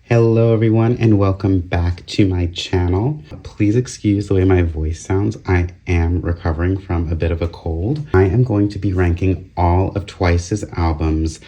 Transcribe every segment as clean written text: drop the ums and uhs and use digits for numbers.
Hello everyone and welcome back to my channel. Please excuse the way my voice sounds. I am recovering from a bit of a cold. I am going to be ranking all of TWICE's albums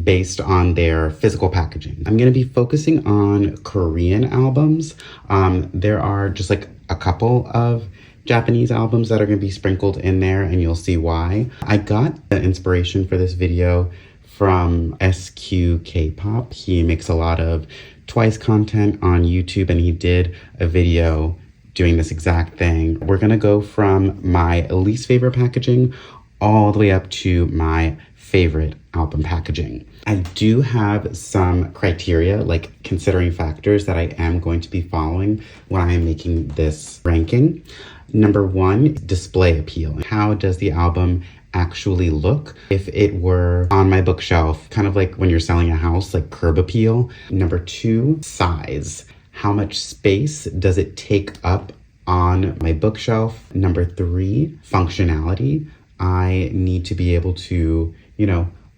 based on their physical packaging. I'm going to be focusing on Korean albums. There are just like a couple of Japanese albums that are going to be sprinkled in there and you'll see why. I got the inspiration for this video from Kpop. He makes a lot of TWICE content on YouTube and he did a video doing this exact thing. We're gonna go from my least favorite packaging all the way up to my favorite album packaging. I do have some criteria, like considering factors that I am going to be following when I am making this ranking. Number one, display appeal. How does the album actually look if it were on my bookshelf, kind of like when you're selling a house, like curb appeal. Number two, size. How much space does it take up on my bookshelf? Number three, functionality. I need to be able to,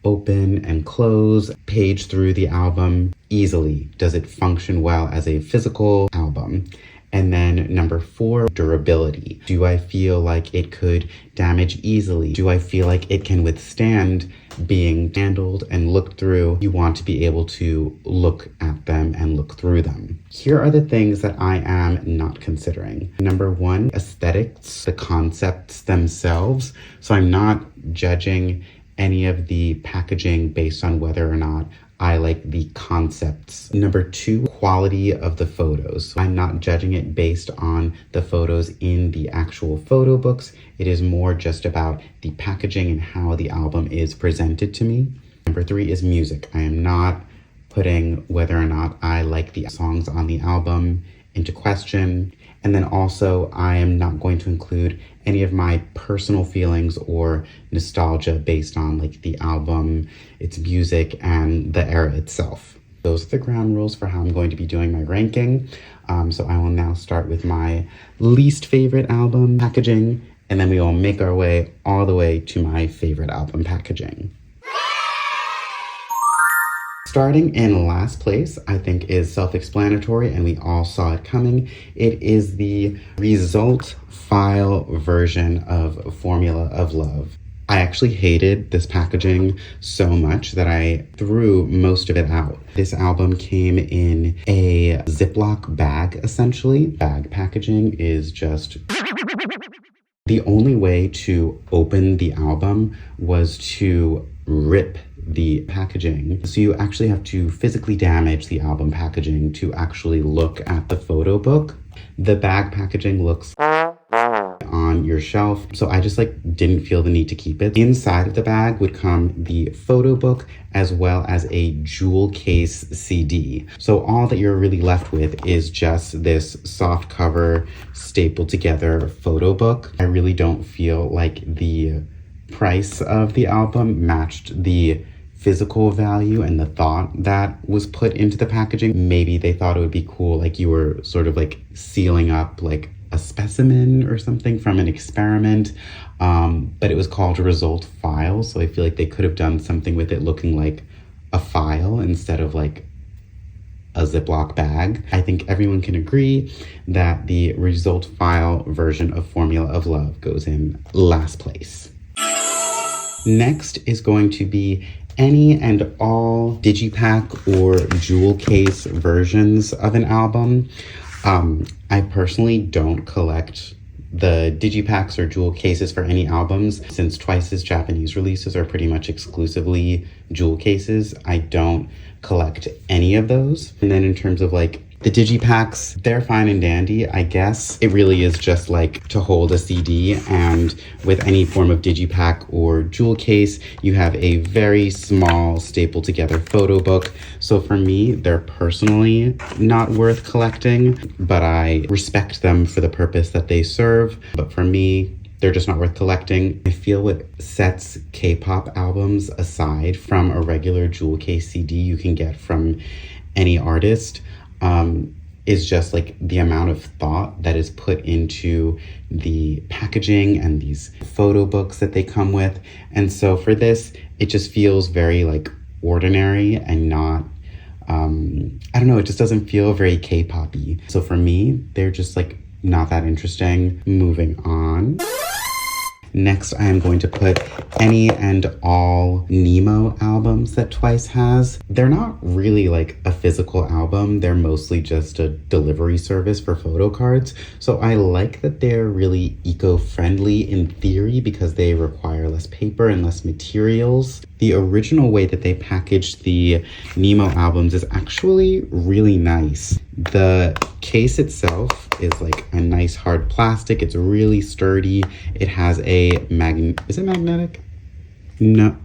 open and close, page through the album easily. Does it function well as a physical album? And then number four, durability. Do I feel like it could damage easily? Do I feel like it can withstand being handled and looked through? You want to be able to look at them and look through them. Here are the things that I am not considering. Number one, aesthetics, the concepts themselves. So I'm not judging any of the packaging based on whether or not I like the concepts. Number two, quality of the photos. I'm not judging it based on the photos in the actual photo books. It is more just about the packaging and how the album is presented to me. Number three is music. I am not putting whether or not I like the songs on the album into question. And then also, I am not going to include any of my personal feelings or nostalgia based on like the album, its music, and the era itself. Those are the ground rules for how I'm going to be doing my ranking. So I will now start with my least favorite album packaging, and then we will make our way all the way to my favorite album packaging. Starting in last place, I think is self-explanatory and we all saw it coming. It is the result file version of Formula of Love. I actually hated this packaging so much that I threw most of it out. This album came in a Ziploc bag, essentially. Bag packaging is just... The only way to open the album was to rip the packaging. So you actually have to physically damage the album packaging to actually look at the photo book. The bag packaging looks on your shelf, so I just didn't feel the need to keep it. Inside of the bag would come the photo book as well as a jewel case CD. So all that you're really left with is just this soft cover stapled together photo book. I really don't feel like the price of the album matched the physical value and the thought that was put into the packaging. Maybe they thought it would be cool, like you were sort of sealing up a specimen or something from an experiment, but it was called a result file, so I feel like they could have done something with it looking like a file instead of a Ziploc bag. I think everyone can agree that the result file version of Formula of Love goes in last place. Next is going to be any and all digipack or jewel case versions of an album. I personally don't collect the digipacks or jewel cases for any albums, since TWICE's Japanese releases are pretty much exclusively jewel cases. I don't collect any of those. And then in terms of the digipacks, they're fine and dandy, I guess. It really is just to hold a CD, and with any form of digipack or jewel case, you have a very small stapled together photo book. So for me, they're personally not worth collecting, but I respect them for the purpose that they serve. But for me, they're just not worth collecting. I feel what sets K-pop albums aside from a regular jewel case CD you can get from any artist, is just like the amount of thought that is put into the packaging and these photo books that they come with. And so for this, it just feels very like ordinary and not, I don't know, it just doesn't feel very K-pop-y. So for me, they're just like not that interesting. Moving on. Next, I am going to put any and all Nemo albums that Twice has. They're not really like a physical album. They're mostly just a delivery service for Photocards. So I like that they're really eco-friendly in theory because they require less paper and less materials. The original way that they packaged the Nemo albums is actually really nice. The case itself is like a nice hard plastic. It's really sturdy. It has a is it magnetic? No,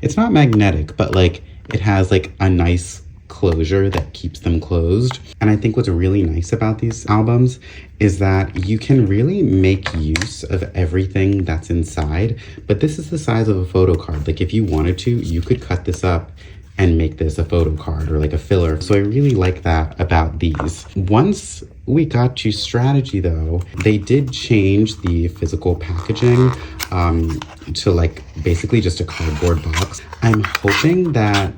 it's not magnetic, but like it has like a nice closure that keeps them closed. And I think what's really nice about these albums is that you can really make use of everything that's inside, but this is the size of a photo card. Like if you wanted to, you could cut this up and make this a photo card or like a filler. So I really like that about these. Once we got to Strategy though, they did change the physical packaging to like basically just a cardboard box. I'm hoping that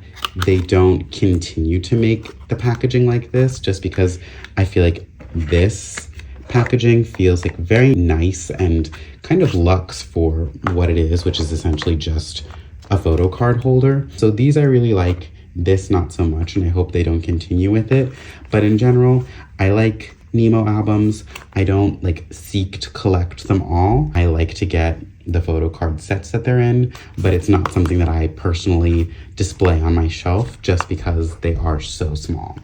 they don't continue to make the packaging like this, just because I feel like this packaging feels like very nice and kind of luxe for what it is, which is essentially just a photo card holder. So these I really like, this not so much, and I hope they don't continue with it. But in general, I like Nemo albums. I don't like seek to collect them all. I like to get the photo card sets that they're in, but it's not something that I personally display on my shelf just because they are so small.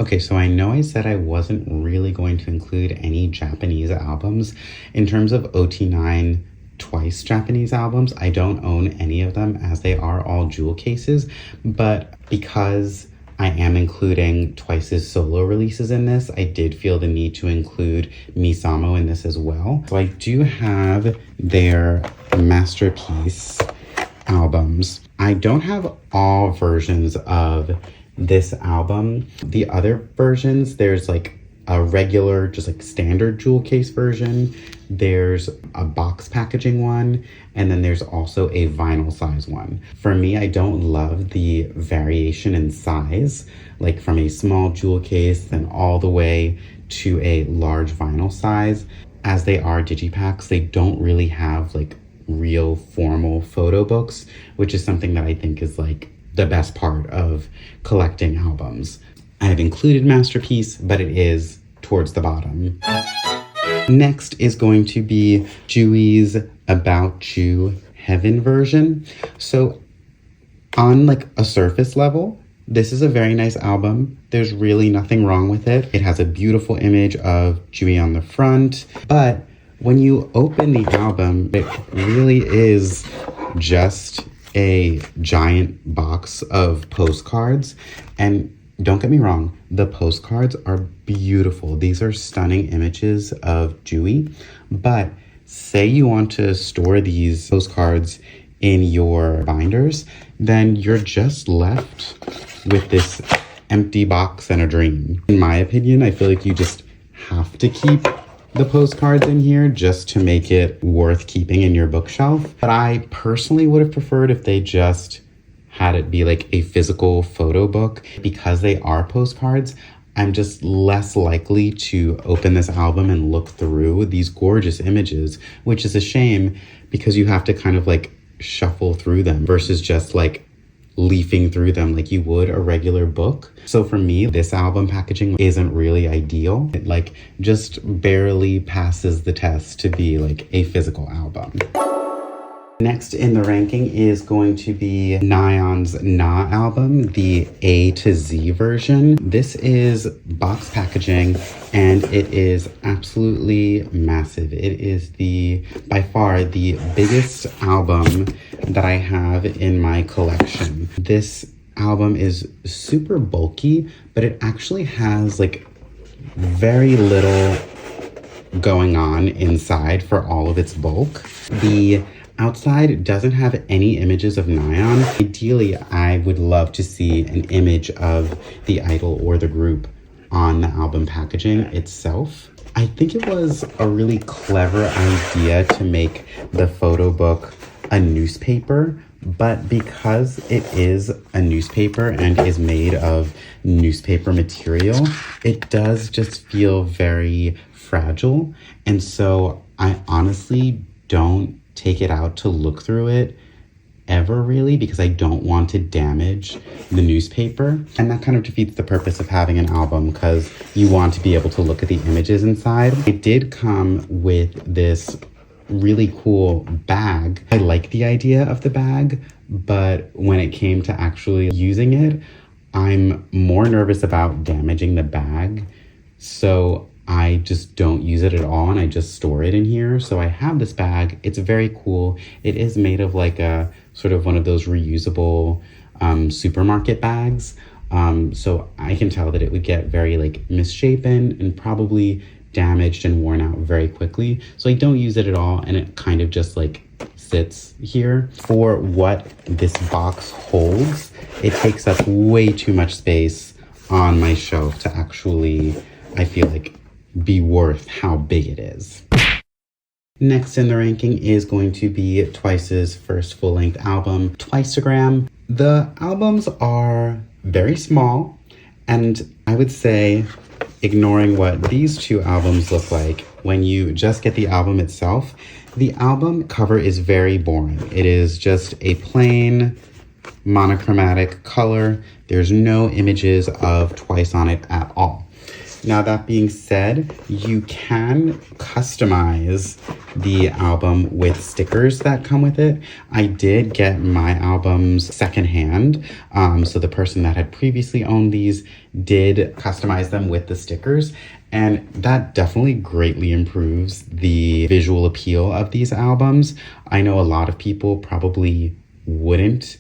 Okay, so I know I said I wasn't really going to include any Japanese albums. In terms of OT9 Twice Japanese albums, I don't own any of them as they are all jewel cases, but because I am including Twice's solo releases in this, I did feel the need to include Misamo in this as well. So I do have their masterpiece albums. I don't have all versions of this album. The other versions, there's like a regular, just like standard jewel case version. There's a box packaging one, and then there's also a vinyl size one. For me, I don't love the variation in size, like from a small jewel case then all the way to a large vinyl size. As they are digipacks, they don't really have like real formal photo books, which is something that I think is like the best part of collecting albums. I have included Masterpiece, but it is towards the bottom. Next is going to be Jui's About You Heaven version. So on like a surface level, this is a very nice album. There's really nothing wrong with it. It has a beautiful image of Jui on the front, but when you open the album, it really is just a giant box of postcards. And don't get me wrong, the postcards are beautiful. These are stunning images of Jui, but say you want to store these postcards in your binders, then you're just left with this empty box and a dream. In my opinion, I feel like you just have to keep the postcards in here just to make it worth keeping in your bookshelf. But I personally would have preferred if they just had it be like a physical photo book. Because they are postcards, I'm just less likely to open this album and look through these gorgeous images, which is a shame because you have to kind of like shuffle through them versus just like leafing through them like you would a regular book. So for me, this album packaging isn't really ideal. It like just barely passes the test to be like a physical album. Next in the ranking is going to be Nayeon's Na album, the A to Z version. This is box packaging and it is absolutely massive. It is by far the biggest album that I have in my collection. This album is super bulky, but it actually has like very little going on inside for all of its bulk. The outside doesn't have any images of Nayeon. Ideally, I would love to see an image of the idol or the group on the album packaging itself. I think it was a really clever idea to make the photo book a newspaper, but because it is a newspaper and is made of newspaper material, it does just feel very fragile. And so I honestly don't take it out to look through it ever, really, because I don't want to damage the newspaper. And that kind of defeats the purpose of having an album, because you want to be able to look at the images inside. It did come with this really cool bag. I like the idea of the bag, but when it came to actually using it, I'm more nervous about damaging the bag. So I just don't use it at all, and I just store it in here. So I have this bag. It's very cool. It is made of like a sort of one of those reusable supermarket bags. So I can tell that it would get very like misshapen and probably damaged and worn out very quickly. So I don't use it at all, and it kind of just like sits here. For what this box holds, it takes up way too much space on my shelf to actually, I feel like, be worth how big it is. Next in the ranking is going to be Twice's first full-length album, Twiceogram. The albums are very small, and I would say, ignoring what these two albums look like, when you just get the album itself, the album cover is very boring. It is just a plain monochromatic color. There's no images of Twice on it at all. Now, that being said, you can customize the album with stickers that come with it. I did get my albums secondhand. So the person that had previously owned these did customize them with the stickers. And that definitely greatly improves the visual appeal of these albums. I know a lot of people probably wouldn't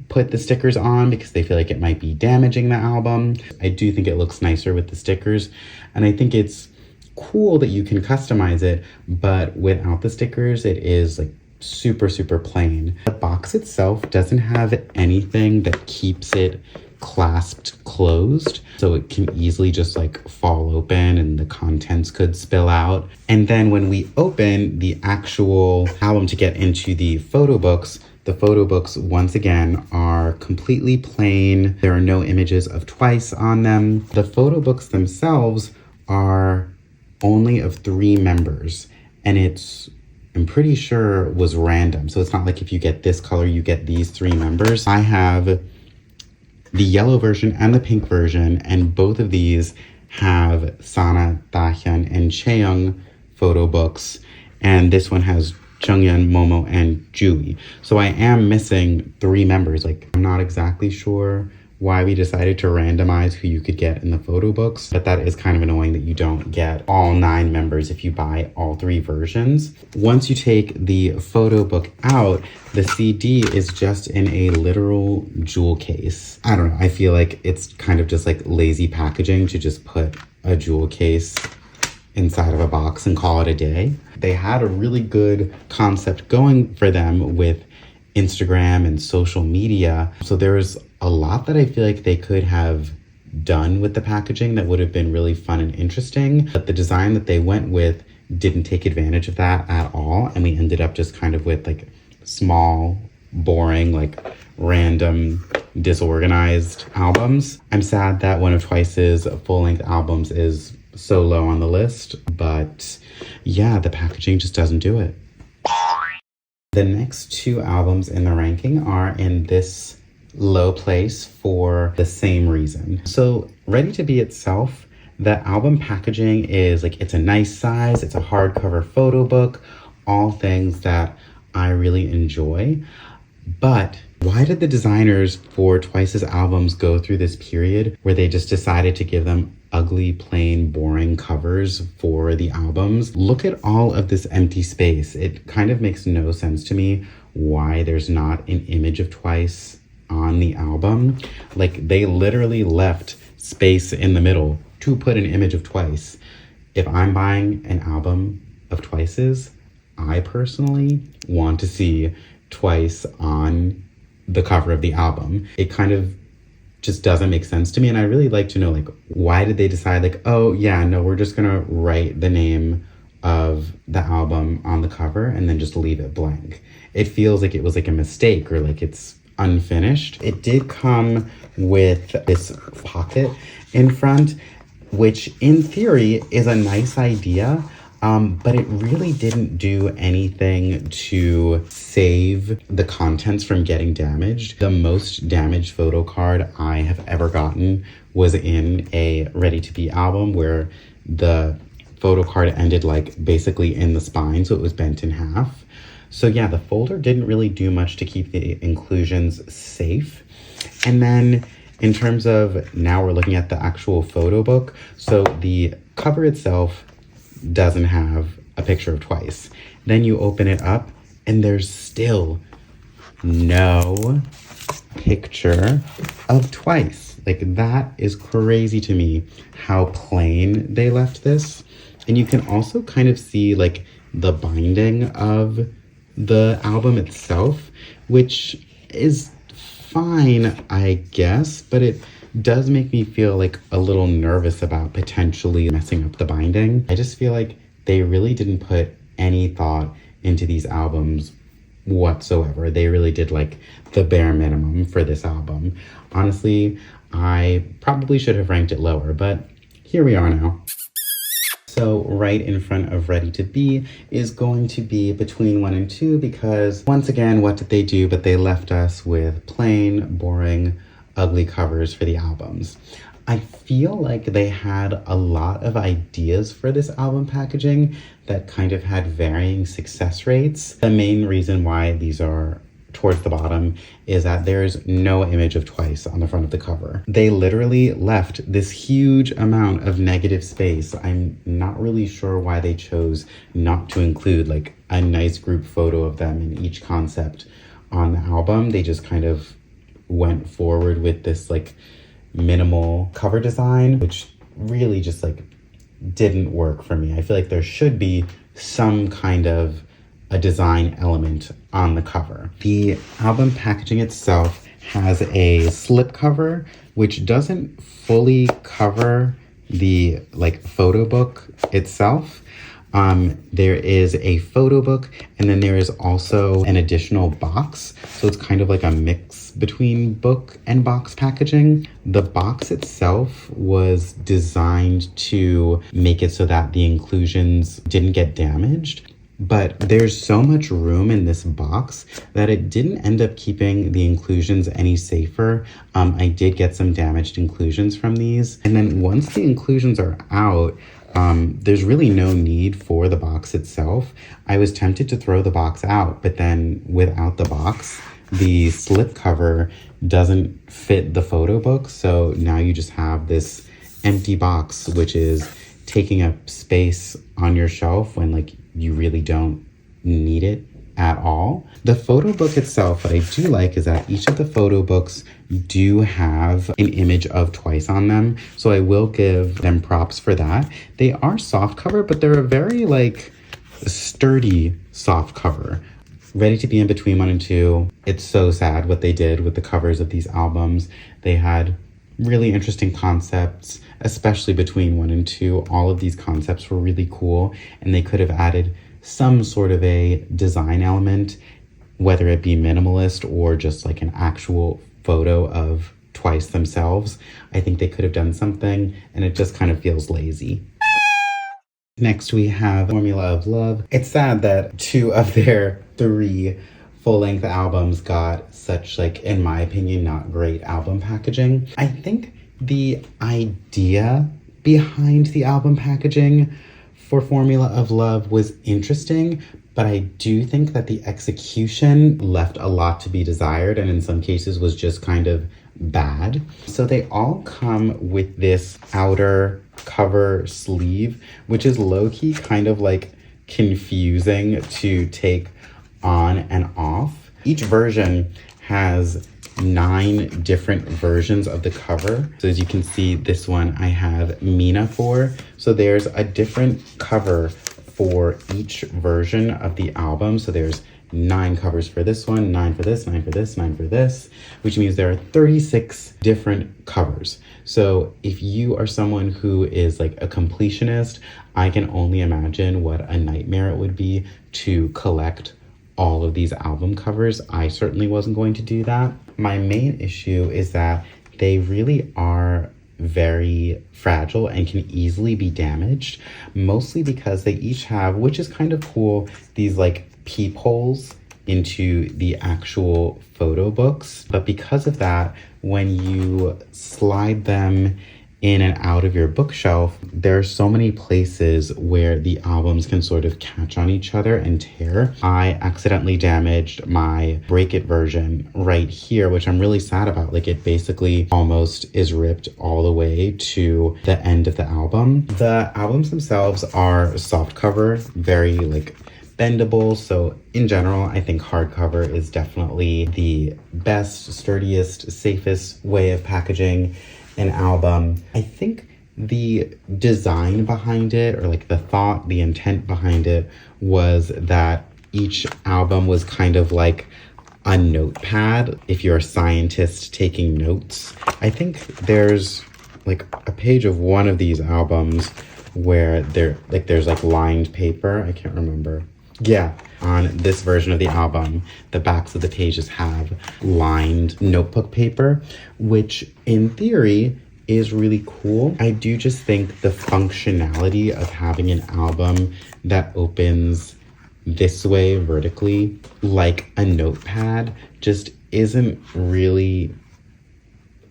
put the stickers on because they feel like it might be damaging the album. I do think it looks nicer with the stickers, and I think it's cool that you can customize it, but without the stickers, it is like super plain. The box itself doesn't have anything that keeps it clasped closed, so it can easily just like fall open and the contents could spill out. And then when we open the actual album to get into the photo books, the photo books, once again, are completely plain. There are no images of Twice on them. The photo books themselves are only of 3 members, and I'm pretty sure was random. So it's not like if you get this color, you get these 3 members. I have the yellow version and the pink version, and both of these have Sana, Taehyun, and Chaeyoung photo books, and this one has Junghyun, Momo, and Jui. So I am missing 3 members. Like, I'm not exactly sure why we decided to randomize who you could get in the photo books, but that is kind of annoying that you don't get all 9 members if you buy all 3 versions. Once you take the photo book out, the CD is just in a literal jewel case. I don't know, I feel like it's kind of just like lazy packaging to just put a jewel case inside of a box and call it a day. They had a really good concept going for them with Instagram and social media. So there's a lot that I feel like they could have done with the packaging that would have been really fun and interesting. But the design that they went with didn't take advantage of that at all. And we ended up just kind of with like small, boring, like random, disorganized albums. I'm sad that one of Twice's full-length albums is so low on the list, but yeah, the packaging just doesn't do it. The next 2 albums in the ranking are in this low place for the same reason. So Ready to Be itself, the album packaging is like, it's a nice size, it's a hardcover photo book, all things that I really enjoy. But why did the designers for Twice's albums go through this period where they just decided to give them ugly, plain, boring covers for the albums? Look at all of this empty space. It kind of makes no sense to me why there's not an image of Twice on the album. Like, they literally left space in the middle to put an image of Twice. If I'm buying an album of Twice's, I personally want to see Twice on the cover of the album. It kind of just doesn't make sense to me. And I really like to know, like, why did they decide, like, oh yeah, no, we're just gonna write the name of the album on the cover and then just leave it blank. It feels like it was like a mistake, or like it's unfinished. It did come with this pocket in front, which in theory is a nice idea, but it really didn't do anything to save the contents from getting damaged. The most damaged photo card I have ever gotten was in a Ready to Be album, where the photo card ended like basically in the spine, so it was bent in half. So yeah, the folder didn't really do much to keep the inclusions safe. And then in terms of, now we're looking at the actual photo book. So the cover itself doesn't have a picture of Twice. Then you open it up and there's still no picture of Twice. Like, that is crazy to me, how plain they left this. And you can also kind of see like the binding of the album itself, which is fine, I guess, but it does make me feel like a little nervous about potentially messing up the binding. I just feel like they really didn't put any thought into these albums whatsoever. They really did like the bare minimum for this album. Honestly, I probably should have ranked it lower, but here we are now. So right in front of Ready to Be is going to be between 1 and 2, because once again, what did they do? But they left us with plain, boring, ugly covers for the albums. I feel like they had a lot of ideas for this album packaging that kind of had varying success rates. The main reason why these are towards the bottom is that there's no image of Twice on the front of the cover. They literally left this huge amount of negative space. I'm not really sure why they chose not to include like a nice group photo of them in each concept on the album. They just kind of went forward with this like minimal cover design, which really just like didn't work for me. I feel like there should be some kind of a design element on the cover. The album packaging itself has a slip cover, which doesn't fully cover the like photo book itself. There is a photo book, and then there is also an additional box. So it's kind of like a mix between book and box packaging. The box itself was designed to make it so that the inclusions didn't get damaged. But there's so much room in this box that it didn't end up keeping the inclusions any safer. I did get some damaged inclusions from these. And then once the inclusions are out, there's really no need for the box itself. I was tempted to throw the box out, but then without the box, the slip cover doesn't fit the photo book. So now you just have this empty box, which is taking up space on your shelf when like you really don't need it at all. The photo book itself, what I do like is that each of the photo books do have an image of Twice on them. So I will give them props for that. They are soft cover, but they're a very like sturdy soft cover. Ready to Be in between 1 and 2. It's so sad what they did with the covers of these albums. They had really interesting concepts, especially between 1 and 2. All of these concepts were really cool, and they could have added some sort of a design element, whether it be minimalist or just like an actual photo of Twice themselves. I think they could have done something, and it just kind of feels lazy. Next, we have Formula of Love. It's sad that 2 of their 3 full-length albums got such, like, in my opinion, not great album packaging. I think the idea behind the album packaging for Formula of Love was interesting, but I do think that the execution left a lot to be desired, and in some cases was just kind of bad. So they all come with this outer cover sleeve, which is low-key kind of like confusing to take on and off. Each version has 9 different versions of the cover. So as you can see, this one I have Mina for. So there's a different cover for each version of the album. So there's 9 covers for this one, 9 for this, 9 for this, 9 for this, which means there are 36 different covers. So if you are someone who is like a completionist, I can only imagine what a nightmare it would be to collect all of these album covers. I certainly wasn't going to do that. My main issue is that they really are very fragile and can easily be damaged, mostly because they each have, which is kind of cool, these like peepholes into the actual photo books. But because of that, when you slide them in and out of your bookshelf, there are so many places where the albums can sort of catch on each other and tear. I accidentally damaged my Break It version right here, which I'm really sad about. Like, it basically almost is ripped all the way to the end of the album. The albums themselves are softcover, very like bendable. So in general, I think hardcover is definitely the best, sturdiest, safest way of packaging an album. I think the design behind it, or like the thought, the intent behind it, was that each album was kind of like a notepad if you're a scientist taking notes. I think there's like a page of one of these albums where there's like lined paper. I can't remember. Yeah, on this version of the album, the backs of the pages have lined notebook paper, which in theory is really cool. I do just think the functionality of having an album that opens this way vertically, like a notepad, just isn't really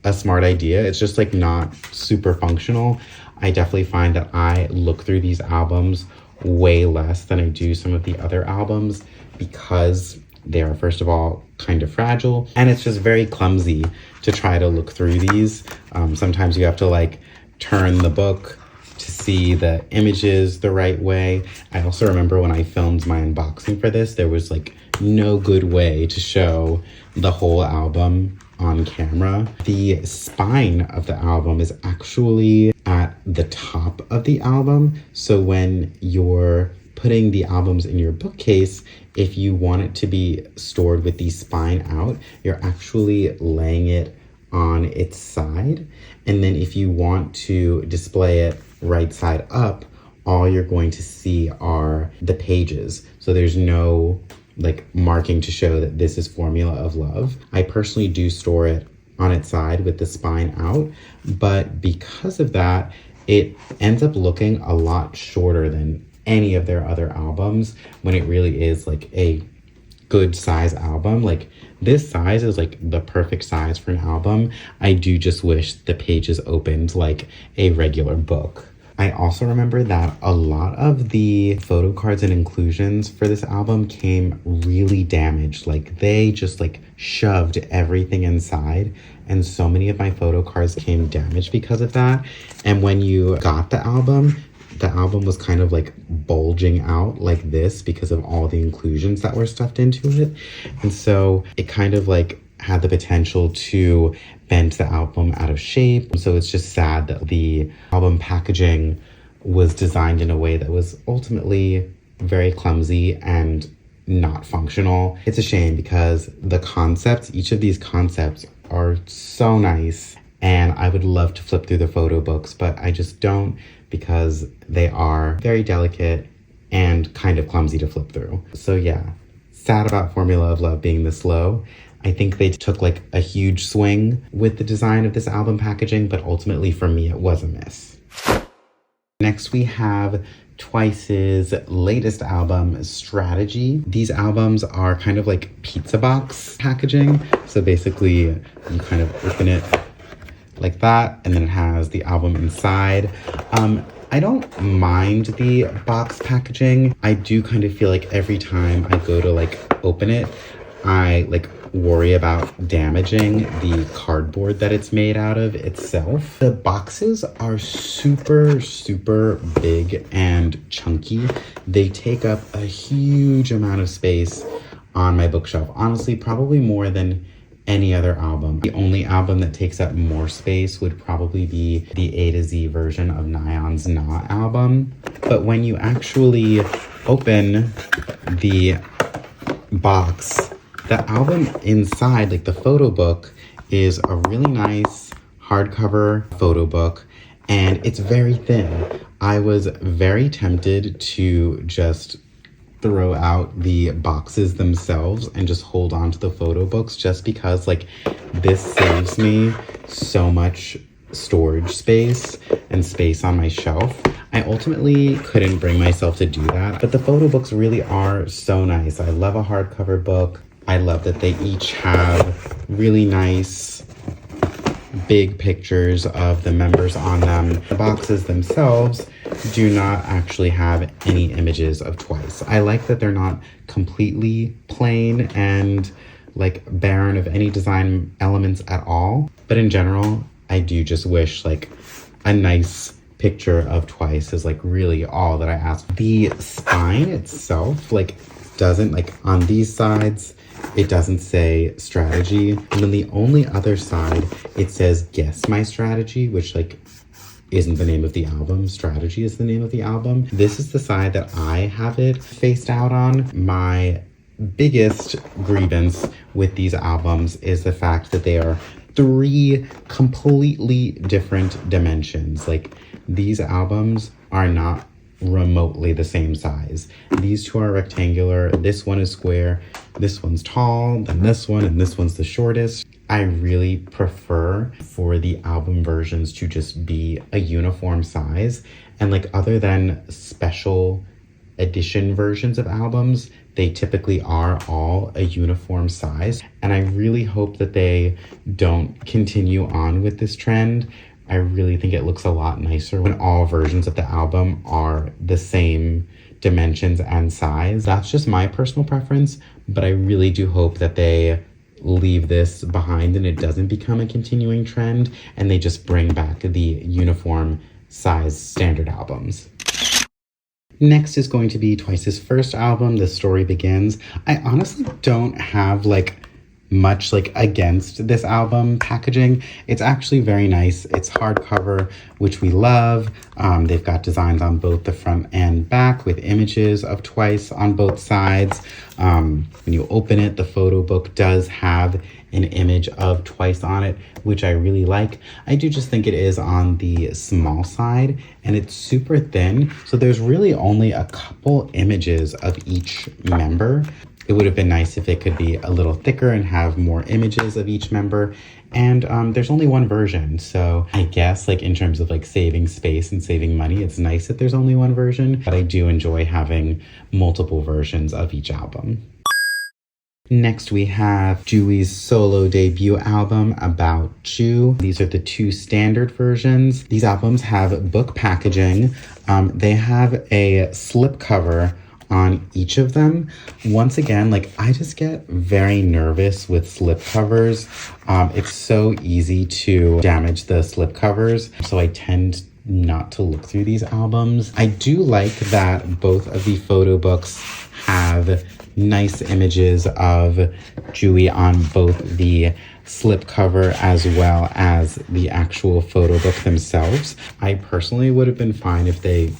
a smart idea. It's just like not super functional. I definitely find that I look through these albums way less than I do some of the other albums because they are, first of all, kind of fragile, and it's just very clumsy to try to look through these. Sometimes you have to like turn the book to see the images the right way. I also remember when I filmed my unboxing for this, there was like no good way to show the whole album on camera. The spine of the album is actually at the top of the album. So when you're putting the albums in your bookcase, if you want it to be stored with the spine out, you're actually laying it on its side. And then if you want to display it right side up, all you're going to see are the pages. So there's no like marking to show that this is Formula of Love. I personally do store it on its side with the spine out, but because of that, it ends up looking a lot shorter than any of their other albums when it really is like a good size album. Like, this size is like the perfect size for an album. I do just wish the pages opened like a regular book. I also remember that a lot of the photo cards and inclusions for this album came really damaged. Like, they just like shoved everything inside, and so many of my photo cards came damaged because of that. And when you got the album was kind of like bulging out like this because of all the inclusions that were stuffed into it. And so it kind of like had the potential to bend the album out of shape. So it's just sad that the album packaging was designed in a way that was ultimately very clumsy and not functional. It's a shame because the concepts, each of these concepts are so nice, and I would love to flip through the photo books, but I just don't, because they are very delicate and kind of clumsy to flip through. So yeah, sad about Formula of Love being this low. I think they took like a huge swing with the design of this album packaging, but ultimately for me, it was a miss. Next, we have TWICE's latest album, Strategy. These albums are kind of like pizza box packaging. So basically, you kind of open it like that, and then it has the album inside. I don't mind the box packaging. I do kind of feel like every time I go to like open it, I like worry about damaging the cardboard that it's made out of itself. The boxes are super, super big and chunky. They take up a huge amount of space on my bookshelf. Honestly, probably more than any other album. The only album that takes up more space would probably be the A to Z version of Nayeon's Na album. But when you actually open the box, the album inside, like the photo book, is a really nice hardcover photo book, and it's very thin. I was very tempted to just throw out the boxes themselves and just hold on to the photo books, just because like this saves me so much storage space and space on my shelf. I ultimately couldn't bring myself to do that, but the photo books really are so nice. I love a hardcover book. I love that they each have really nice big pictures of the members on them. The boxes themselves do not actually have any images of Twice. I like that they're not completely plain and like barren of any design elements at all, but in general, I do just wish like a nice picture of Twice is like really all that I ask. The spine itself like doesn't, like on these sides, it doesn't say strategy. And then the only other side, it says guess my strategy, which like isn't the name of the album. Strategy is the name of the album. This is the side that I have it faced out on. My biggest grievance with these albums is the fact that they are 3 completely different dimensions. Like these albums are not remotely the same size. These two are rectangular, this one is square, this one's tall, then this one, and this one's the shortest. I really prefer for the album versions to just be a uniform size, and like other than special edition versions of albums, they typically are all a uniform size. And I really hope that they don't continue on with this trend. I really think it looks a lot nicer when all versions of the album are the same dimensions and size. That's just my personal preference, but I really do hope that they leave this behind and it doesn't become a continuing trend, and they just bring back the uniform size standard albums. Next is going to be Twice's first album, The Story Begins. I honestly don't have like much like against this album packaging. It's actually very nice. It's hardcover, which we love. They've got designs on both the front and back with images of Twice on both sides. When you open it, the photo book does have an image of Twice on it, which I really like. I do just think it is on the small side, and it's super thin, so there's really only a couple images of each member. It would have been nice if it could be a little thicker and have more images of each member. And there's only one version. So I guess like in terms of like saving space and saving money, it's nice that there's only one version, but I do enjoy having multiple versions of each album. Next, we have Jui's solo debut album, About Ju. These are the 2 standard versions. These albums have book packaging. They have a slipcover on each of them. Once again, like I just get very nervous with slipcovers. It's so easy to damage the slipcovers, so I tend not to look through these albums. I do like that both of the photo books have nice images of Jui on both the slipcover as well as the actual photo book themselves. I personally would have been fine if they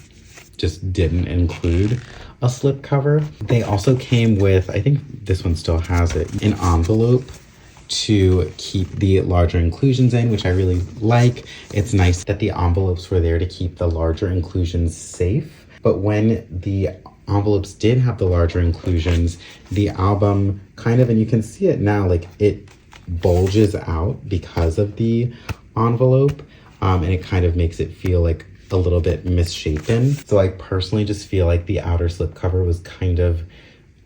just didn't include a slipcover. They also came with, I think this one still has it, an envelope to keep the larger inclusions in, which I really like. It's nice that the envelopes were there to keep the larger inclusions safe. But when the envelopes did have the larger inclusions, the album kind of, and you can see it now, like it bulges out because of the envelope, and it kind of makes it feel like a little bit misshapen. So I personally just feel like the outer slipcover was kind of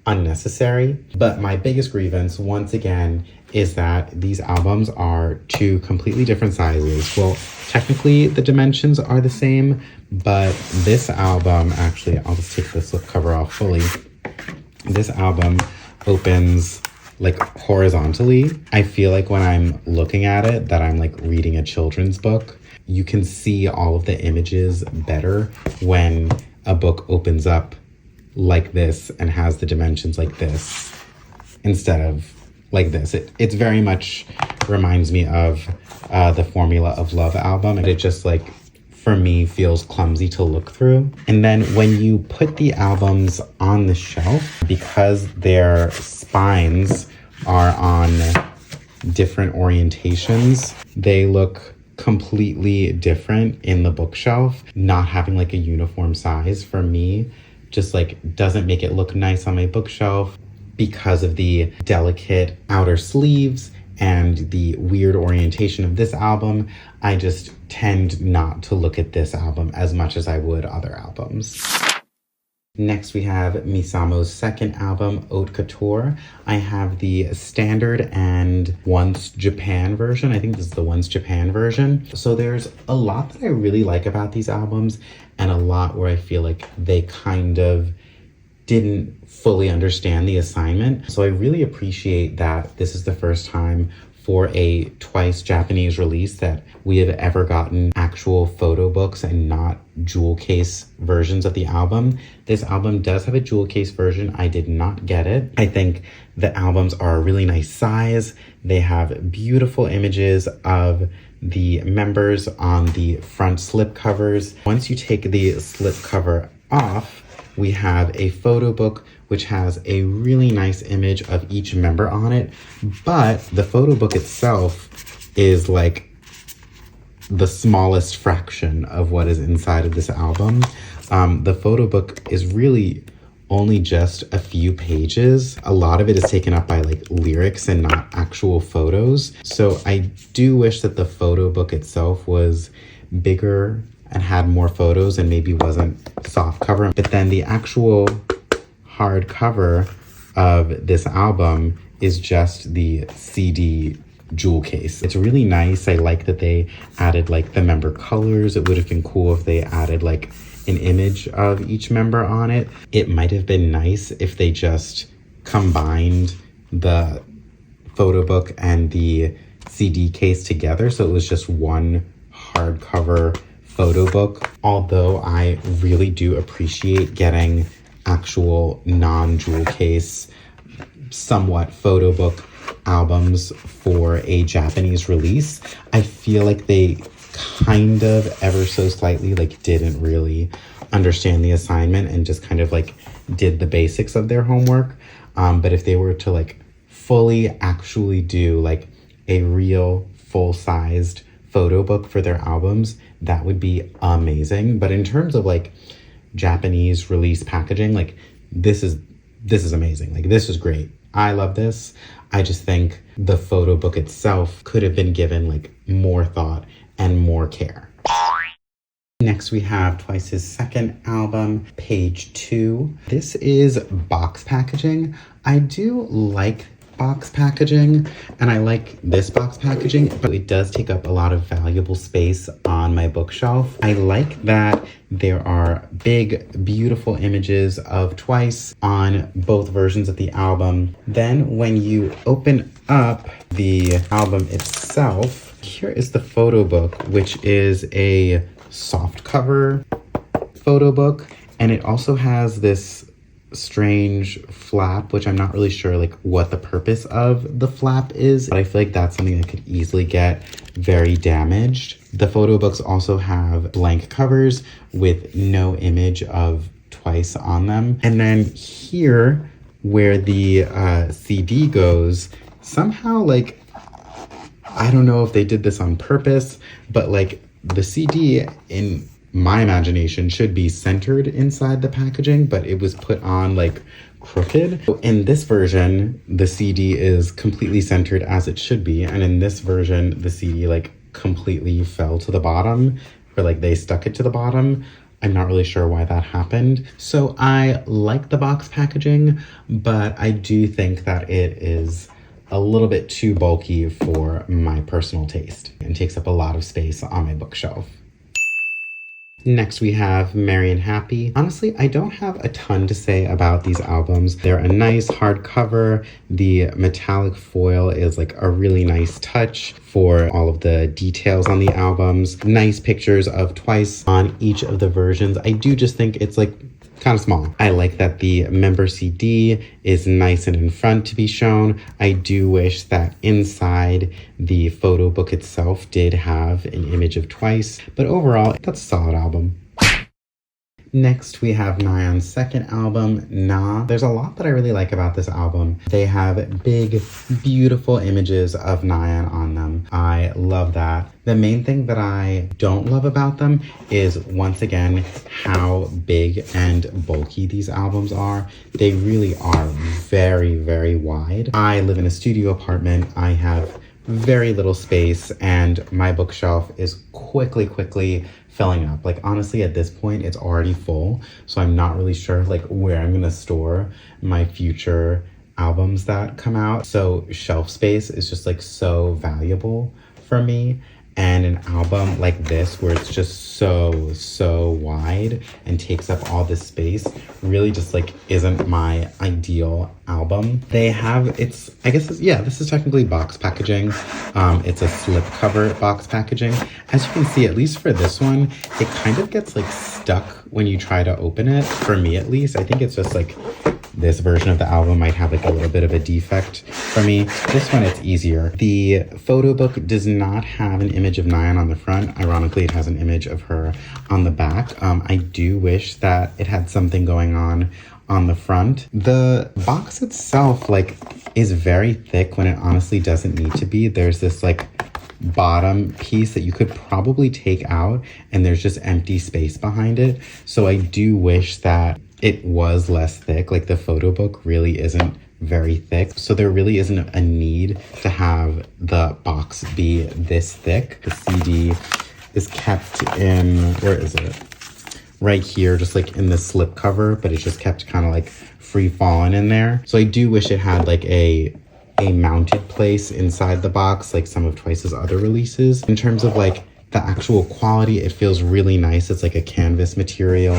unnecessary. But my biggest grievance, once again, is that these albums are 2 completely different sizes. Well, technically the dimensions are the same, but this album, actually, I'll just take the slipcover off fully. This album opens like horizontally. I feel like when I'm looking at it that I'm like reading a children's book. You can see all of the images better when a book opens up like this and has the dimensions like this instead of like this. It's very much reminds me of the Formula of Love album, and it just like for me feels clumsy to look through. And then when you put the albums on the shelf, because their spines are on different orientations, they look completely different in the bookshelf. Not having like a uniform size for me just like doesn't make it look nice on my bookshelf because of the delicate outer sleeves and the weird orientation of this album. I just tend not to look at this album as much as I would other albums. Next, we have Misamo's second album, Haute Couture. I have the standard and Once Japan version. I think this is the Once Japan version. So there's a lot that I really like about these albums and a lot where I feel like they kind of didn't fully understand the assignment. So I really appreciate that this is the first time for a Twice Japanese release that we have ever gotten actual photo books and not jewel case versions of the album. This album does have a jewel case version. I did not get it. I think the albums are a really nice size. They have beautiful images of the members on the front slip covers. Once you take the slip cover off, we have a photo book which has a really nice image of each member on it, but the photo book itself is like the smallest fraction of what is inside of this album. The photo book is really only just a few pages. A lot of it is taken up by like lyrics and not actual photos. So I do wish that the photo book itself was bigger and had more photos and maybe wasn't soft cover. But then the actual hard cover of this album is just the CD jewel case. It's really nice. I like that they added like the member colors. It would have been cool if they added like an image of each member on it. It might have been nice if they just combined the photo book and the CD case together, so it was just one hardcover photo book. Although I really do appreciate getting actual non-jewel case, somewhat photo book albums for a Japanese release, I feel like they kind of ever so slightly like didn't really understand the assignment and just kind of like did the basics of their homework. But if they were to like fully actually do like a real full-sized photo book for their albums, that would be amazing. But in terms of like Japanese release packaging, like this is amazing. Like this is great. I love this. I just think the photo book itself could have been given like more thought and more care. Next, we have Twice's second album, Page 2. This is box packaging. I do like box packaging, and I like this box packaging, but it does take up a lot of valuable space on my bookshelf. I like that there are big, beautiful images of Twice on both versions of the album. Then when you open up the album itself, here is the photo book, which is a soft cover photo book, and it also has this strange flap, which I'm not really sure like what the purpose of the flap is, but I feel like that's something that could easily get very damaged. The photo books also have blank covers with no image of Twice on them. And then here where the CD goes, somehow like, I don't know if they did this on purpose, but like the CD in my imagination should be centered inside the packaging, but it was put on like crooked. In this version, the CD is completely centered as it should be, and in this version, the CD like completely fell to the bottom, or like they stuck it to the bottom. I'm not really sure why that happened. So I like the box packaging, but I do think that it is a little bit too bulky for my personal taste and takes up a lot of space on my bookshelf. Next, we have Merry and Happy. Honestly, I don't have a ton to say about these albums. They're a nice hardcover. The metallic foil is like a really nice touch for all of the details on the albums. Nice pictures of Twice on each of the versions. I do just think it's like kind of small. I like that the member CD is nice and in front to be shown. I do wish that inside the photo book itself did have an image of Twice, but overall, that's a solid album. Next, we have Nayeon's second album, Na. There's a lot that I really like about this album. They have big, beautiful images of Nayeon on them. I love that. The main thing that I don't love about them is, once again, how big and bulky these albums are. They really are very, very wide. I live in a studio apartment. I have very little space, and my bookshelf is quickly filling up. Like, honestly, at this point, it's already full, so I'm not really sure like where I'm gonna store my future albums that come out. So shelf space is just like so valuable for me. And an album like this, where it's just so wide and takes up all this space, really just like isn't my ideal album. They have, this is technically box packaging. It's a slipcover box packaging. As you can see, at least for this one, it kind of gets like stuck when you try to open it. For me, at least, I think it's just like this version of the album might have like a little bit of a defect for me. This one, it's easier. The photo book does not have an image of Nayeon on the front. Ironically, it has an image of her on the back. I do wish that it had something going on the front. The box itself like is very thick when it honestly doesn't need to be. There's this like bottom piece that you could probably take out, and there's just empty space behind it. So I do wish that it was less thick. Like, the photo book really isn't very thick, so there really isn't a need to have the box be this thick. The CD is kept in, where is it? Right here, just like in the slip cover, but it's just kept kind of like free falling in there. So I do wish it had like a mounted place inside the box, like some of Twice's other releases. In terms of like the actual quality, it feels really nice. It's like a canvas material,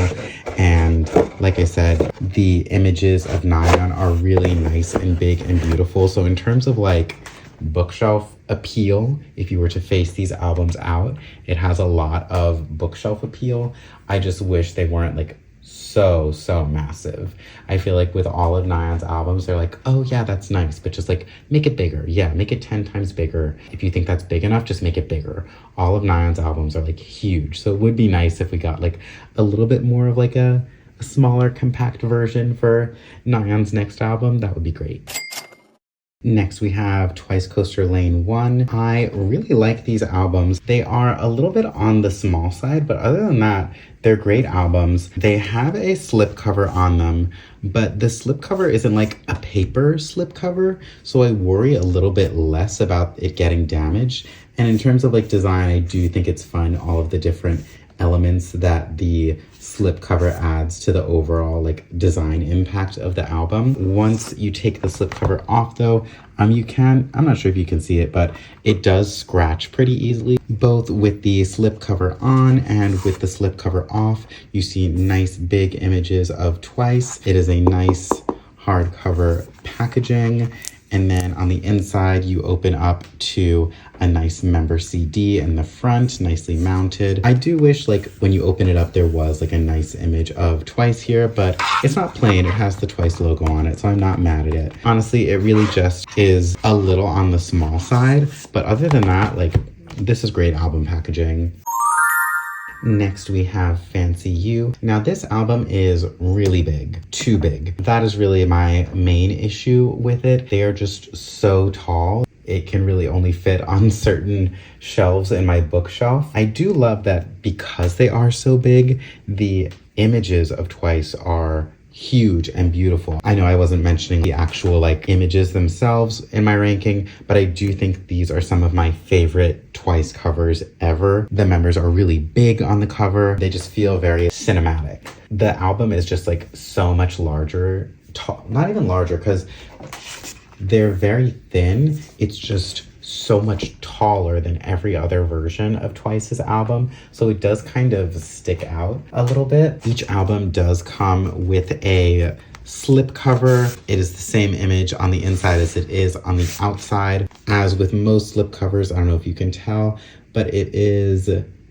and like I said, the images of Nayeon are really nice and big and beautiful. So in terms of like bookshelf appeal, if you were to face these albums out, it has a lot of bookshelf appeal. I just wish they weren't like so massive. I feel like with all of Nayeon's albums, they're like, oh yeah, that's nice, but just like make it bigger. Yeah, make it 10 times bigger. If you think that's big enough, just make it bigger. All of Nayeon's albums are like huge, so it would be nice if we got like a little bit more of like a smaller compact version for Nayeon's next album. That would be great. Next, we have Twice Coaster Lane 1. I really like these albums. They are a little bit on the small side, but other than that, they're great albums. They have a slipcover on them, but the slipcover isn't like a paper slipcover, so I worry a little bit less about it getting damaged. And in terms of like design, I do think it's fun, all of the different elements that the slipcover adds to the overall like design impact of the album. Once you take the slipcover off though, I'm not sure if you can see it, but it does scratch pretty easily. Both with the slipcover on and with the slipcover off, you see nice big images of Twice. It is a nice hardcover packaging. And then on the inside, you open up to a nice member CD in the front, nicely mounted. I do wish like when you open it up, there was like a nice image of Twice here, but it's not plain. It has the Twice logo on it, so I'm not mad at it. Honestly, it really just is a little on the small side, but other than that, like, this is great album packaging. Next, we have Fancy You. Now, this album is really big, too big. That is really my main issue with it. They are just so tall. It can really only fit on certain shelves in my bookshelf. I do love that because they are so big, the images of Twice are huge and beautiful. I know I wasn't mentioning the actual like images themselves in my ranking, but I do think these are some of my favorite Twice covers ever. The members are really big on the cover. They just feel very cinematic. The album is just like so much larger, not even larger because they're very thin. It's just so much taller than every other version of Twice's album, so it does kind of stick out a little bit. Each album does come with a slip cover. It is the same image on the inside as it is on the outside. As with most slip covers, I don't know if you can tell, but it is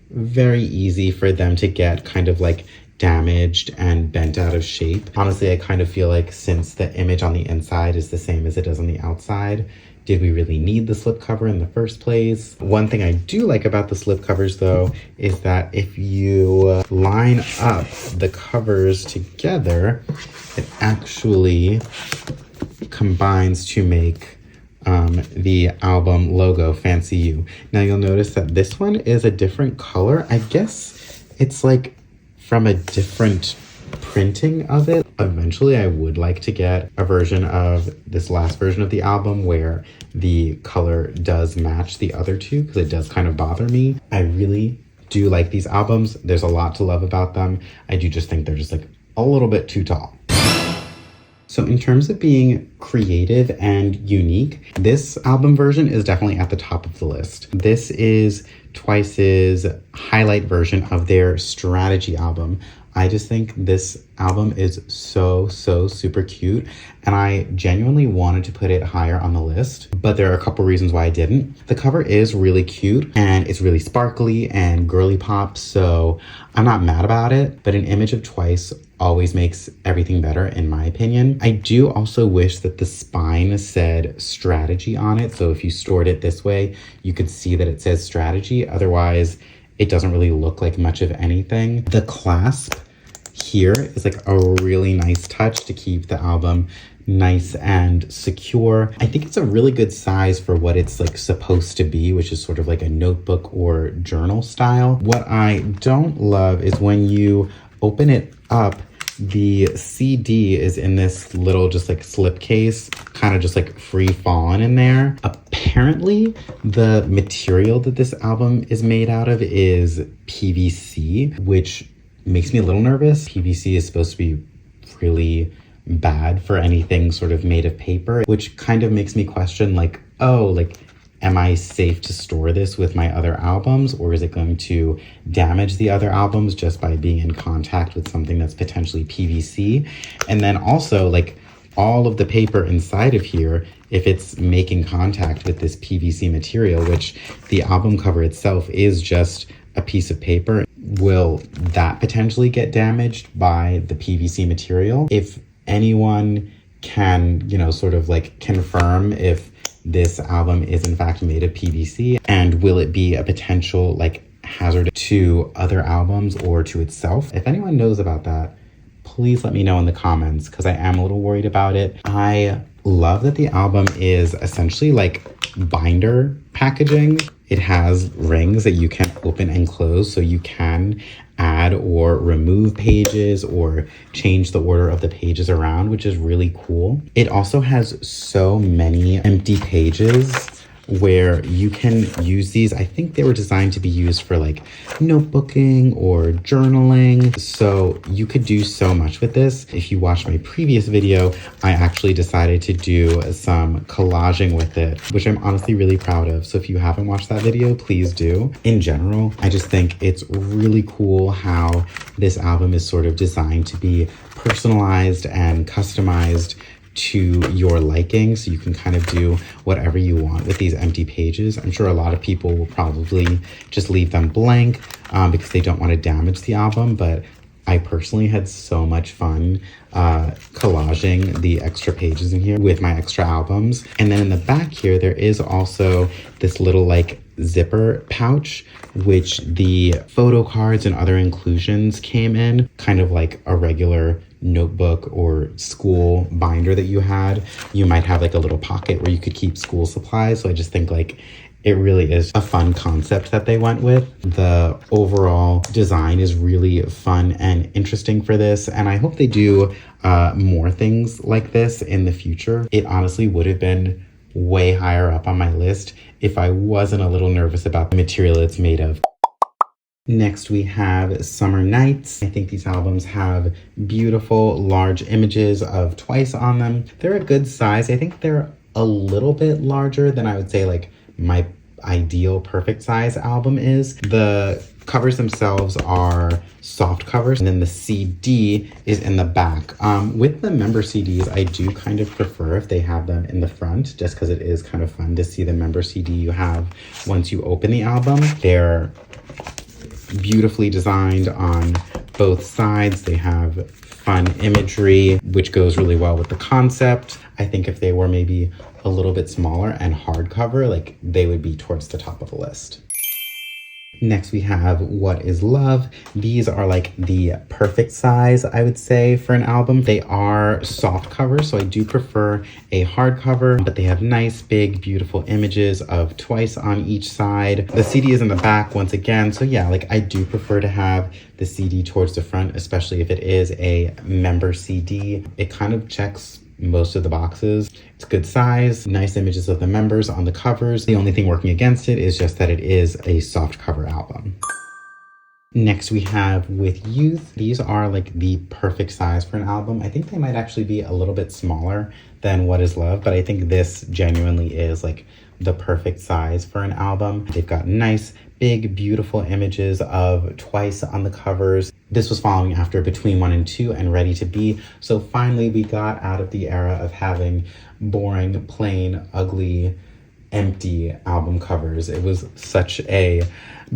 very easy for them to get kind of like damaged and bent out of shape. Honestly, I kind of feel like since the image on the inside is the same as it is on the outside, did we really need the slipcover in the first place? One thing I do like about the slipcovers though is that if you line up the covers together, it actually combines to make the album logo, Fancy You. Now you'll notice that this one is a different color. I guess it's like from a different printing of it. Eventually I would like to get a version of this last version of the album where the color does match the other two, because it does kind of bother me. I really do like these albums. There's a lot to love about them. I do just think they're just like a little bit too tall. So in terms of being creative and unique, this album version is definitely at the top of the list. This is TWICE's highlight version of their Strategy album. I just think this album is so super cute, and I genuinely wanted to put it higher on the list, but there are a couple reasons why I didn't. The cover is really cute and it's really sparkly and girly pop, so I'm not mad about it, but an image of TWICE always makes everything better in my opinion. I do also wish that the spine said Strategy on it, so if you stored it this way, you could see that it says Strategy. Otherwise, it doesn't really look like much of anything. The clasp here is like a really nice touch to keep the album nice and secure. I think it's a really good size for what it's like supposed to be, which is sort of like a notebook or journal style. What I don't love is when you open it up, the CD is in this little just like slip case, kind of just like free falling in there. Apparently the material that this album is made out of is PVC, which makes me a little nervous. PVC is supposed to be really bad for anything sort of made of paper, which kind of makes me question like, oh, like, am I safe to store this with my other albums, or is it going to damage the other albums just by being in contact with something that's potentially PVC? And then also like all of the paper inside of here, if it's making contact with this PVC material, which the album cover itself is just a piece of paper, will that potentially get damaged by the PVC material? If anyone can, you know, sort of like confirm if this album is in fact made of PVC, and will it be a potential like hazard to other albums or to itself? If anyone knows about that, please let me know in the comments, because I am a little worried about it. I love that the album is essentially like binder packaging. It has rings that you can open and close, so you can add or remove pages or change the order of the pages around, which is really cool. It also has so many empty pages where you can use these. I think they were designed to be used for like notebooking or journaling. So you could do so much with this. If you watched my previous video, I actually decided to do some collaging with it, which I'm honestly really proud of. So if you haven't watched that video, please do. In general, I just think it's really cool how this album is sort of designed to be personalized and customized to your liking, so you can kind of do whatever you want with these empty pages. I'm sure a lot of people will probably just leave them blank because they don't want to damage the album, but I personally had so much fun collaging the extra pages in here with my extra albums. And then in the back here, there is also this little like zipper pouch, which the Photocards and other inclusions came in, kind of like a regular notebook or school binder that you had. You might have like a little pocket where you could keep school supplies. So I just think like it really is a fun concept that they went with. The overall design is really fun and interesting for this, and I hope they do more things like this in the future. It honestly would have been way higher up on my list if I wasn't a little nervous about the material it's made of. Next, we have Summer Nights. I think these albums have beautiful, large images of TWICE on them. They're a good size. I think they're a little bit larger than I would say like my ideal perfect size album is. The covers themselves are soft covers, and then the CD is in the back. With the member CDs, I do kind of prefer if they have them in the front, just because it is kind of fun to see the member CD you have once you open the album. They're beautifully designed on both sides. They have fun imagery, which goes really well with the concept. I think if they were maybe a little bit smaller and hardcover, like they would be towards the top of the list. Next, we have What Is Love. These are like the perfect size, I would say, for an album. They are soft covers, so I do prefer a hardcover, but they have nice, big, beautiful images of Twice on each side. The CD is in the back once again, so yeah, like I do prefer to have the CD towards the front, especially if it is a member CD. It kind of checks most of the boxes. It's good size, nice images of the members on the covers. The only thing working against it is just that it is a soft cover album. Next we have With Youth. These are like the perfect size for an album. I think they might actually be a little bit smaller than What Is Love, but I think this genuinely is like the perfect size for an album. They've got nice, big, beautiful images of Twice on the covers. This was following after Between 1 and 2 and Ready to Be. So finally we got out of the era of having boring, plain, ugly, empty album covers. It was such a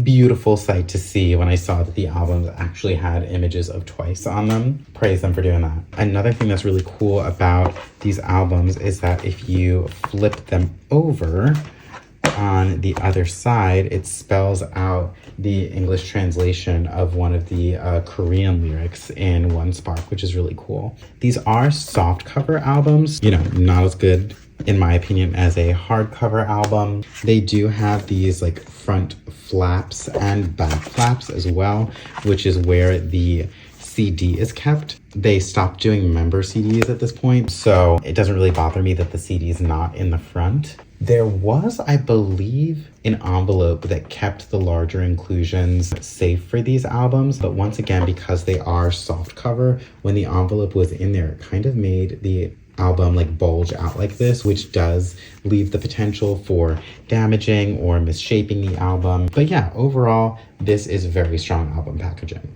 beautiful sight to see when I saw that the albums actually had images of Twice on them. Praise them for doing that. Another thing that's really cool about these albums is that if you flip them over, on the other side, it spells out the English translation of one of the Korean lyrics in one spark, which is really cool. These are soft cover albums, you know, not as good in my opinion as a hardcover album. They do have these like front flaps and back flaps as well, which is where the CD is kept. They stopped doing member CDs at this point, so it doesn't really bother me that the CD is not in the front. There was, I believe, an envelope that kept the larger inclusions safe for these albums, but once again, because they are soft cover, when the envelope was in there, it kind of made the album like bulge out like this, which does leave the potential for damaging or misshaping the album. But yeah, overall, this is very strong album packaging.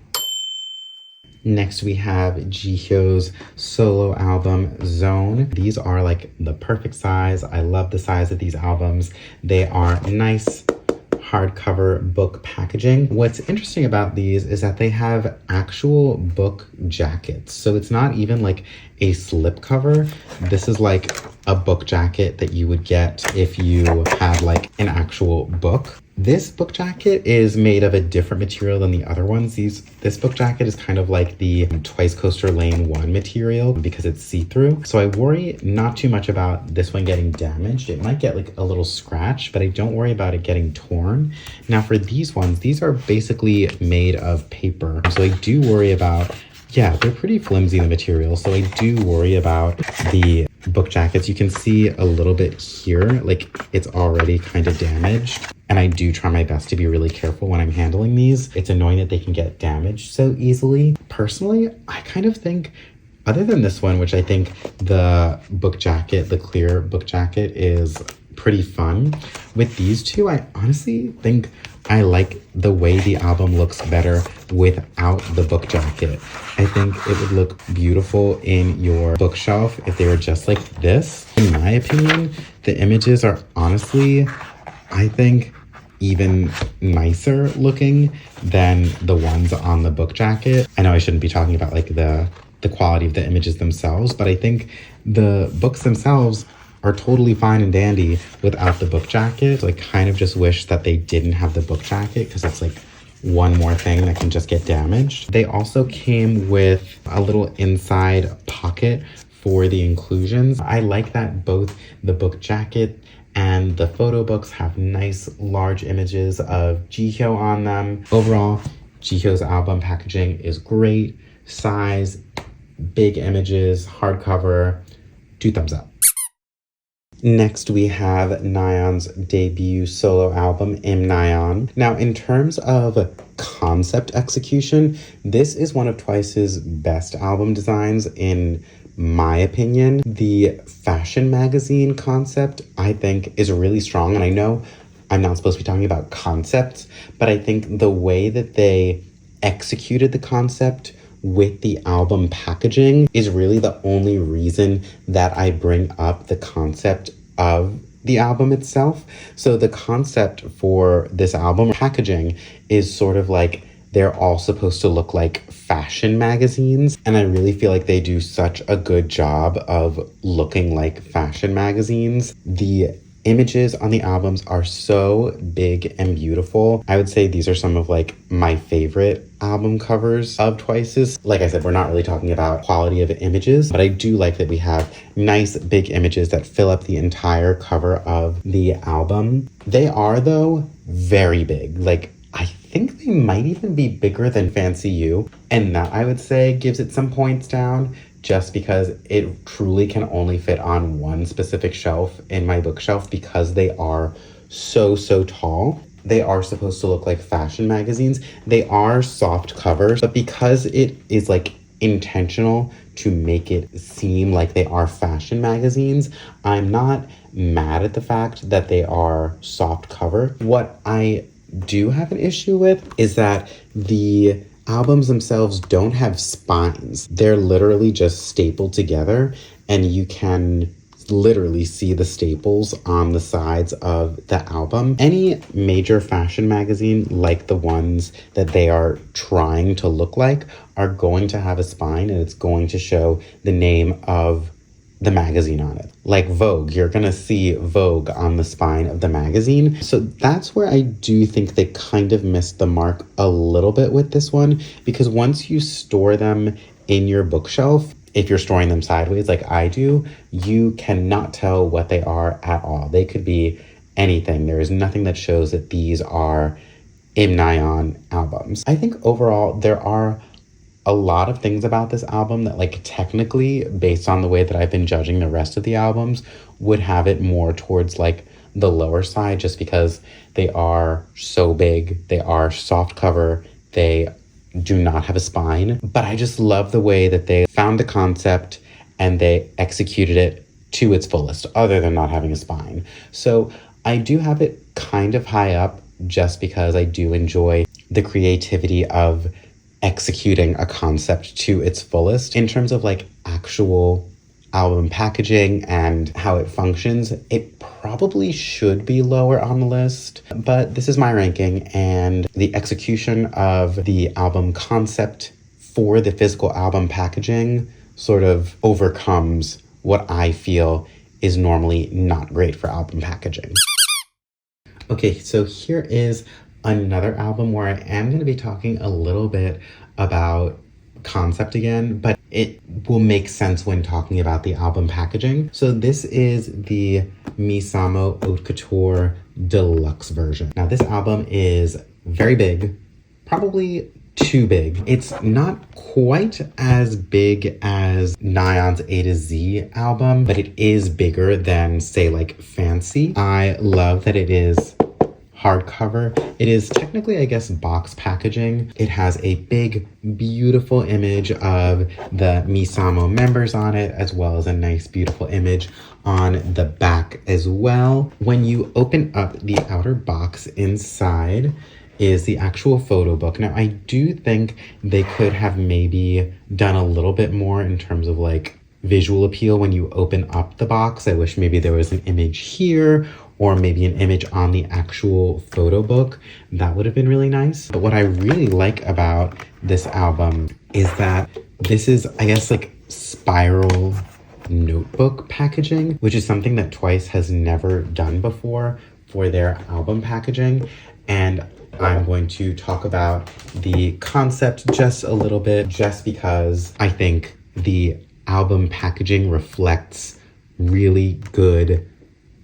Next, we have Jihyo's solo album, Zone. These are like the perfect size. I love the size of these albums. They are nice hardcover book packaging. What's interesting about these is that they have actual book jackets. So it's not even like a slip cover. This is like a book jacket that you would get if you had like an actual book. This book jacket is made of a different material than the other ones. This book jacket is kind of like the Twice Coaster Lane 1 material because it's see-through. So I worry not too much about this one getting damaged. It might get like a little scratch, but I don't worry about it getting torn. Now for these ones, these are basically made of paper. So I do worry about, yeah, they're pretty flimsy, the material. So I do worry about the book jackets. You can see a little bit here, like it's already kind of damaged. And I do try my best to be really careful when I'm handling these. It's annoying that they can get damaged so easily. Personally, I kind of think, other than this one, which I think the book jacket, the clear book jacket is pretty fun. With these two, I honestly think I like the way the album looks better without the book jacket. I think it would look beautiful in your bookshelf if they were just like this. In my opinion, the images are honestly, I think, even nicer looking than the ones on the book jacket. I know I shouldn't be talking about like the quality of the images themselves, but I think the books themselves are totally fine and dandy without the book jacket. So I kind of just wish that they didn't have the book jacket because it's like one more thing that can just get damaged. They also came with a little inside pocket for the inclusions. I like that both the book jacket and the photo books have nice large images of Jihyo on them. Overall, Jihyo's album packaging is great. Size, big images, hardcover, 2 thumbs up. Next, we have Nayeon's debut solo album, Im Nayeon. Now, in terms of concept execution, this is one of Twice's best album designs in my opinion. The fashion magazine concept, I think, is really strong. And I know I'm not supposed to be talking about concepts, but I think the way that they executed the concept with the album packaging is really the only reason that I bring up the concept of the album itself. So the concept for this album packaging is sort of like they're all supposed to look like fashion magazines. And I really feel like they do such a good job of looking like fashion magazines. The images on the albums are so big and beautiful. I would say these are some of like my favorite album covers of Twice's. Like I said, we're not really talking about quality of images, but I do like that we have nice big images that fill up the entire cover of the album. They are, though, very big. Like, I think they might even be bigger than Fancy You, and that, I would say, gives it some points down, just because it truly can only fit on one specific shelf in my bookshelf because they are so tall. They are supposed to look like fashion magazines. They are soft covers, but because it is like intentional to make it seem like they are fashion magazines, I'm not mad at the fact that they are soft cover. What I do have an issue with is that the albums themselves don't have spines. They're literally just stapled together, and you can literally see the staples on the sides of the album. Any major fashion magazine, like the ones that they are trying to look like, are going to have a spine, and it's going to show the name of the magazine on it. Like Vogue, you're gonna see Vogue on the spine of the magazine. So that's where I do think they kind of missed the mark a little bit with this one, because once you store them in your bookshelf, if you're storing them sideways like I do, you cannot tell what they are at all. They could be anything. There is nothing that shows that these are Imnayon albums. I think overall there are a lot of things about this album that, like, technically, based on the way that I've been judging the rest of the albums, would have it more towards like the lower side, just because they are so big, they are soft cover, they do not have a spine. But I just love the way that they found the concept and they executed it to its fullest, other than not having a spine. So I do have it kind of high up just because I do enjoy the creativity of executing a concept to its fullest. In terms of like actual album packaging and how it functions, it probably should be lower on the list, but this is my ranking, and the execution of the album concept for the physical album packaging sort of overcomes what I feel is normally not great for album packaging. Okay, so here is another album where I am going to be talking a little bit about concept again, but it will make sense when talking about the album packaging. So this is the Misamo Haute Couture Deluxe version. Now this album is very big, probably too big. It's not quite as big as Nayon's A to Z album, but it is bigger than, say, like Fancy. I love that it is hardcover. It is technically, I guess, box packaging. It has a big, beautiful image of the Misamo members on it, as well as a nice, beautiful image on the back as well. When you open up the outer box, inside is the actual photo book. Now, I do think they could have maybe done a little bit more in terms of like visual appeal when you open up the box. I wish maybe there was an image here, or maybe an image on the actual photo book. That would have been really nice. But what I really like about this album is that this is, I guess, like spiral notebook packaging, which is something that Twice has never done before for their album packaging. And I'm going to talk about the concept just a little bit, just because I think the album packaging reflects really good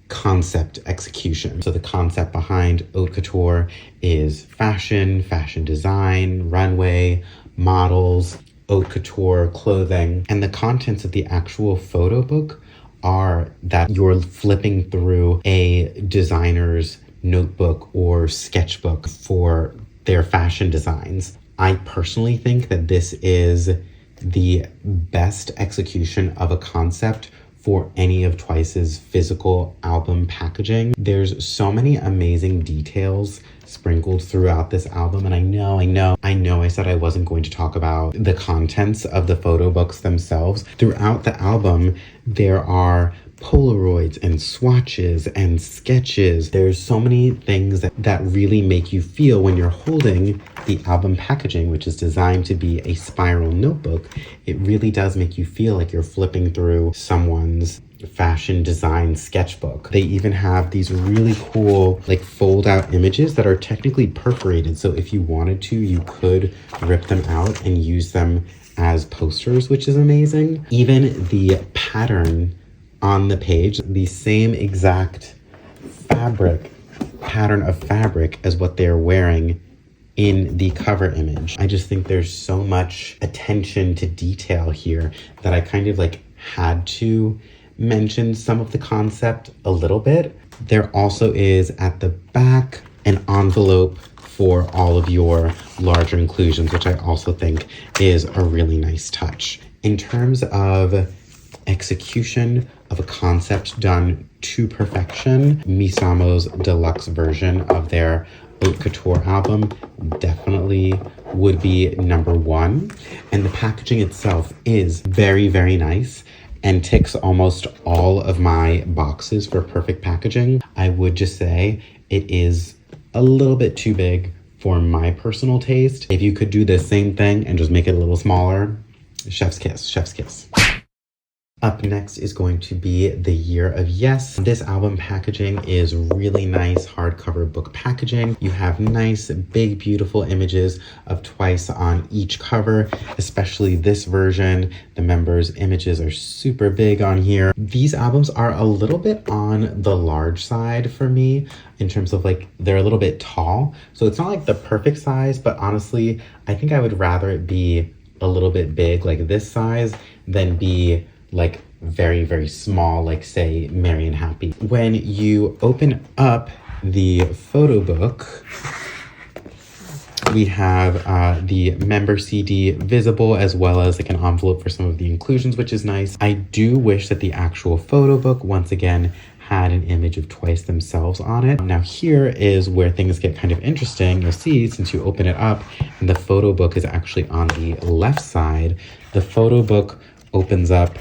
concept execution. So the concept behind Haute Couture is fashion, fashion design, runway, models, Haute Couture clothing, and the contents of the actual photo book are that you're flipping through a designer's notebook or sketchbook for their fashion designs. I personally think that this is the best execution of a concept for any of Twice's physical album packaging. There's so many amazing details sprinkled throughout this album, and I know I said I wasn't going to talk about the contents of the photo books themselves. Throughout the album, there are Polaroids and swatches and sketches. There's so many things that really make you feel when you're holding the album packaging, which is designed to be a spiral notebook. It really does make you feel like you're flipping through someone's fashion design sketchbook. They even have these really cool like fold out images that are technically perforated. So if you wanted to, you could rip them out and use them as posters, which is amazing. Even the pattern on the page, the same exact pattern of fabric as what they're wearing in the cover image. I just think there's so much attention to detail here that I kind of like had to mention some of the concept a little bit. There also is at the back an envelope for all of your larger inclusions, which I also think is a really nice touch. In terms of execution of a concept done to perfection, Misamo's deluxe version of their Haute Couture album definitely would be number one. And the packaging itself is very, very nice and ticks almost all of my boxes for perfect packaging. I would just say it is a little bit too big for my personal taste. If you could do the same thing and just make it a little smaller, chef's kiss, chef's kiss. Up next is going to be The Year of Yes. This album packaging is really nice hardcover book packaging. You have nice, big, beautiful images of Twice on each cover, especially this version. The members' images are super big on here. These albums are a little bit on the large side for me in terms of like, they're a little bit tall. So it's not like the perfect size, but honestly, I think I would rather it be a little bit big, like this size, than be like very, very small, like say Merry and Happy. When you open up the photo book, we have the member CD visible, as well as like an envelope for some of the inclusions, which is nice. I do wish that the actual photo book, once again, had an image of Twice themselves on it. Now here is where things get kind of interesting. You'll see, since you open it up and the photo book is actually on the left side, the photo book opens up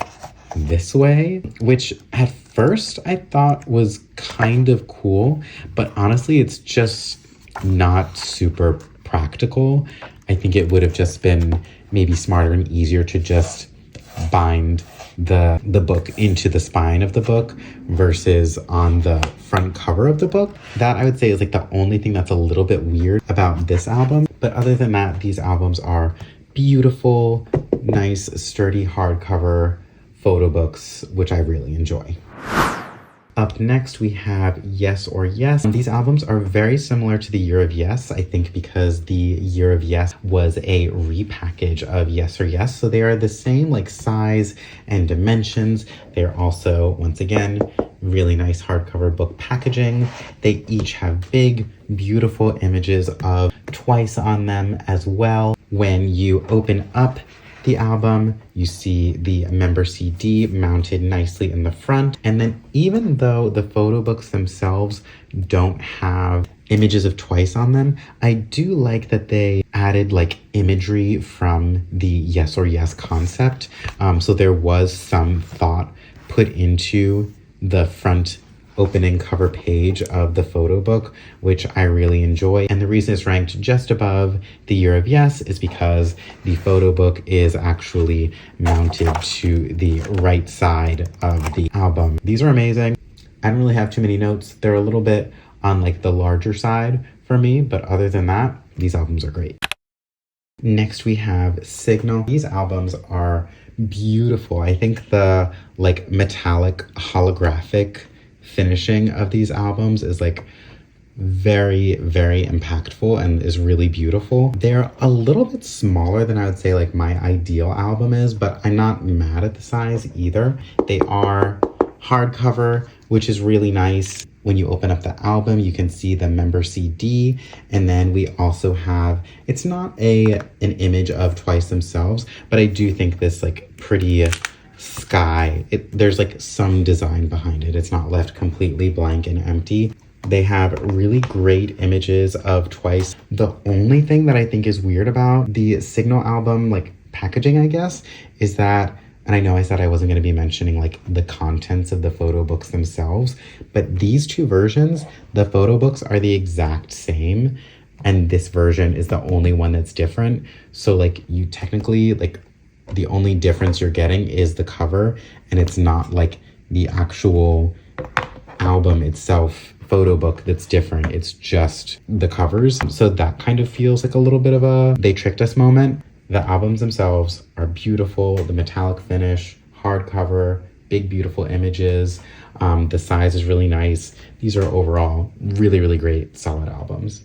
this way, which at first I thought was kind of cool, but honestly, it's just not super practical. I think it would have just been maybe smarter and easier to just bind the book into the spine of the book versus on the front cover of the book. That I would say is like the only thing that's a little bit weird about this album. But other than that, these albums are beautiful, nice, sturdy hardcover photo books, which I really enjoy. Up next, we have Yes or Yes. These albums are very similar to The Year of Yes, I think because The Year of Yes was a repackage of Yes or Yes. So they are the same like size and dimensions. They're also, once again, really nice hardcover book packaging. They each have big, beautiful images of Twice on them as well. When you open up the album, you see the member CD mounted nicely in the front. And then even though the photo books themselves don't have images of Twice on them, I do like that they added like imagery from the Yes or Yes concept. So there was some thought put into the front opening cover page of the photo book, which I really enjoy. And the reason it's ranked just above The Year of Yes is because the photo book is actually mounted to the right side of the album. These are amazing. I don't really have too many notes. They're a little bit on like the larger side for me, but other than that, these albums are great. Next, we have Signal. These albums are beautiful. I think the like metallic holographic finishing of these albums is like very, very impactful and is really beautiful. They're a little bit smaller than I would say like my ideal album is, but I'm not mad at the size either. They are hardcover, which is really nice. When you open up the album, you can see the member CD, and then we also have, it's not an image of Twice themselves, but I do think this like pretty sky, there's like some design behind it. It's not left completely blank and empty. They have really great images of Twice. The only thing that I think is weird about the Signal album, like packaging, I guess, is that And I know I said I wasn't going to be mentioning like the contents of the photo books themselves, but these two versions, the photo books are the exact same. And this version is the only one that's different. So like you technically, like the only difference you're getting is the cover, and it's not like the actual album itself photo book that's different. It's just the covers. So that kind of feels like a little bit of a they tricked us moment. The albums themselves are beautiful. The metallic finish, hardcover, big beautiful images. The size is really nice. These are overall really, really great, solid albums.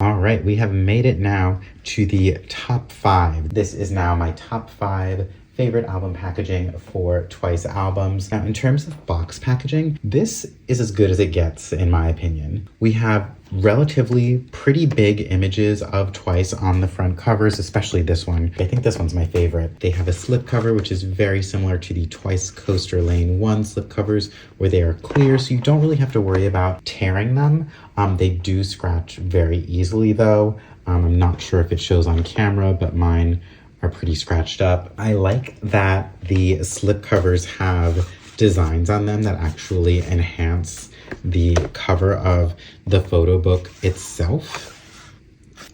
All right, we have made it now to the top 5. This is now my top 5 favorite album packaging for Twice albums. Now, in terms of box packaging, this is as good as it gets, in my opinion. We have relatively pretty big images of Twice on the front covers, especially this one. I think this one's my favorite. They have a slip cover, which is very similar to the Twice Coaster Lane 1 slip covers, where they are clear, so you don't really have to worry about tearing them. They do scratch very easily, though. I'm not sure if it shows on camera, but mine are pretty scratched up. I like that the slip covers have designs on them that actually enhance the cover of the photo book itself.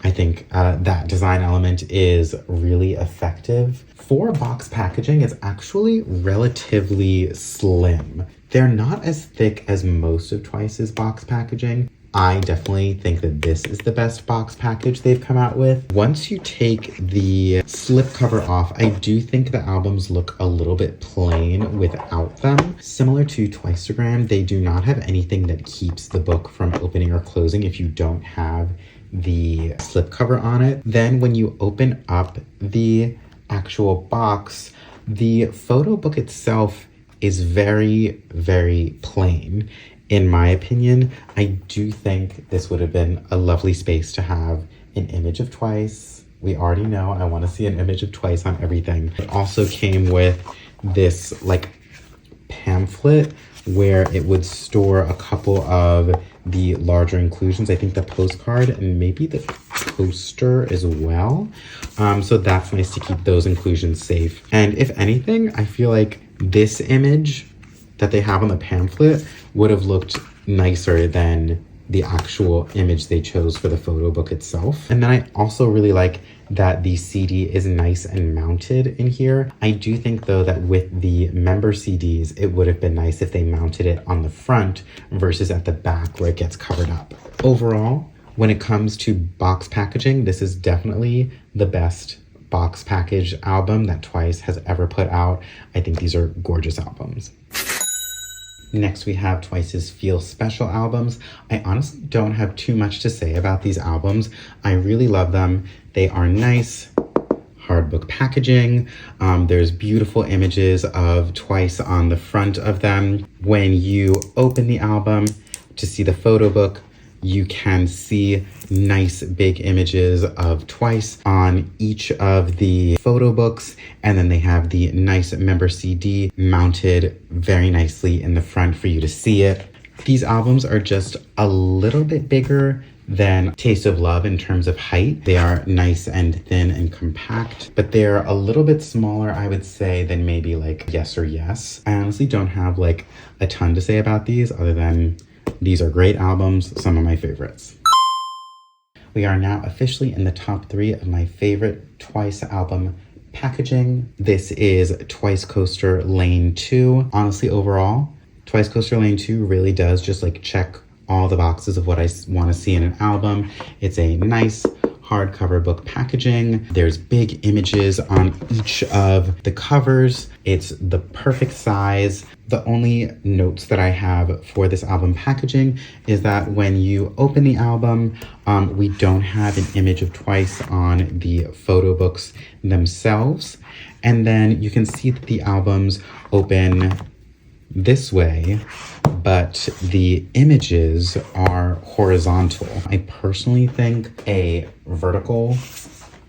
I think that design element is really effective. For box packaging, it's actually relatively slim. They're not as thick as most of Twice's box packaging. I definitely think that this is the best box package they've come out with. Once you take the slip cover off, I do think the albums look a little bit plain without them. Similar to Twiceagram, they do not have anything that keeps the book from opening or closing if you don't have the slip cover on it. Then when you open up the actual box, the photo book itself is very, very plain. In my opinion, I do think this would have been a lovely space to have an image of Twice. We already know I want to see an image of Twice on everything. It also came with this like pamphlet where it would store a couple of the larger inclusions. I think the postcard and maybe the poster as well. So that's nice to keep those inclusions safe. And if anything, I feel like this image that they have on the pamphlet would have looked nicer than the actual image they chose for the photo book itself. And then I also really like that the CD is nice and mounted in here. I do think though that with the member CDs, it would have been nice if they mounted it on the front versus at the back where it gets covered up. Overall, when it comes to box packaging, this is definitely the best box package album that Twice has ever put out. I think these are gorgeous albums. Next, we have Twice's Feel Special albums. I honestly don't have too much to say about these albums. I really love them. They are nice, hardbook packaging. There's beautiful images of Twice on the front of them. When you open the album to see the photo book, you can see nice big images of Twice on each of the photo books, and then they have the nice member CD mounted very nicely in the front for you to see it. These albums are just a little bit bigger than Taste of Love in terms of height. They are nice and thin and compact, but they're a little bit smaller, I would say, than maybe like Yes or Yes. I honestly don't have like a ton to say about these other than these are great albums, some of my favorites. We are now officially in the top 3 of my favorite Twice album packaging. This is Twice Coaster Lane 2. Honestly, overall, Twice Coaster Lane 2 really does just like check all the boxes of what I want to see in an album. It's a nice hardcover book packaging. There's big images on each of the covers. It's the perfect size. The only notes that I have for this album packaging is that when you open the album, we don't have an image of Twice on the photo books themselves. And then you can see that the albums open this way, but the images are horizontal. I personally think a vertical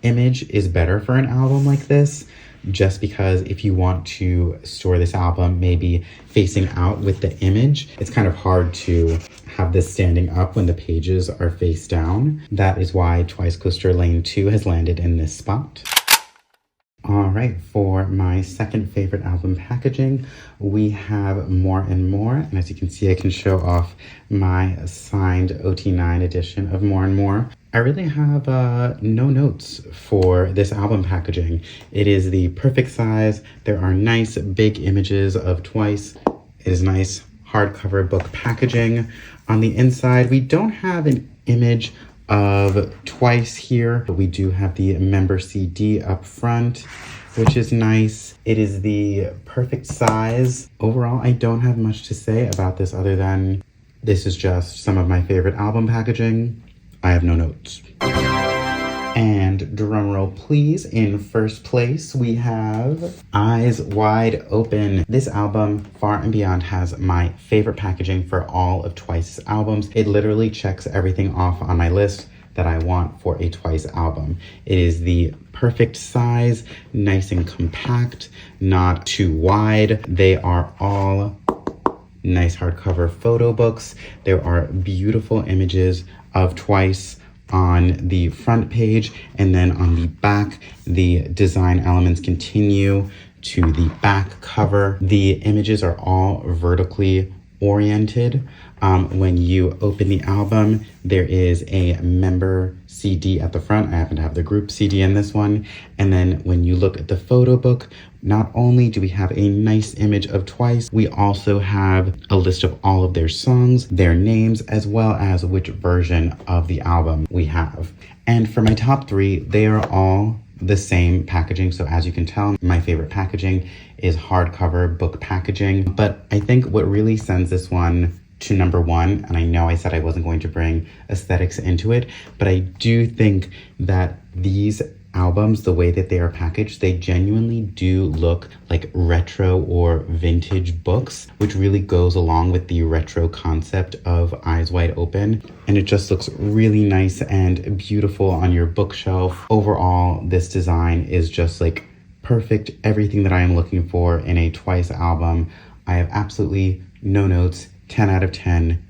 image is better for an album like this, just because if you want to store this album maybe facing out with the image, it's kind of hard to have this standing up when the pages are face down. That is why Twice Coaster Lane 2 has landed in this spot. All right, for my second favorite album packaging, we have More and More. And as you can see, I can show off my signed OT9 edition of More and More. I really have no notes for this album packaging. It is the perfect size. There are nice big images of Twice. It is nice hardcover book packaging. On the inside, we don't have an image of Twice here, but we do have the member CD up front, which is nice. It is the perfect size. Overall, I don't have much to say about this other than this is just some of my favorite album packaging. I have no notes. And drumroll please, in first place we have Eyes Wide Open. This album, far and beyond, has my favorite packaging for all of Twice's albums. It literally checks everything off on my list that I want for a Twice album. It is the perfect size, nice and compact, not too wide. They are all nice hardcover photo books. There are beautiful images of Twice on the front page, and then on the back, the design elements continue to the back cover. The images are all vertically oriented. When you open the album, there is a member CD at the front. I happen to have the group CD in this one. And then when you look at the photo book, not only do we have a nice image of Twice, we also have a list of all of their songs, their names, as well as which version of the album we have. And for my top three, they are all the same packaging. So as you can tell, my favorite packaging is hardcover book packaging. But I think what really sends this one to number one, and I know I said I wasn't going to bring aesthetics into it, but I do think that these albums, the way that they are packaged, they genuinely do look like retro or vintage books, which really goes along with the retro concept of Eyes Wide Open. And it just looks really nice and beautiful on your bookshelf. Overall, this design is just like perfect, everything that I am looking for in a Twice album. I have absolutely no notes. 10 out of 10,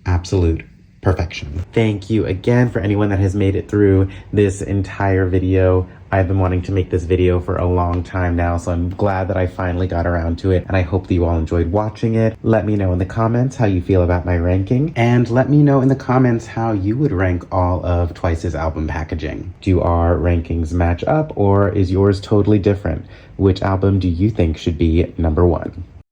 absolute perfection. Thank you again for anyone that has made it through this entire video. I've been wanting to make this video for a long time now, so I'm glad that I finally got around to it, and I hope that you all enjoyed watching it. Let me know in the comments how you feel about my ranking, and let me know in the comments how you would rank all of Twice's album packaging. Do our rankings match up, or is yours totally different? Which album do you think should be number one?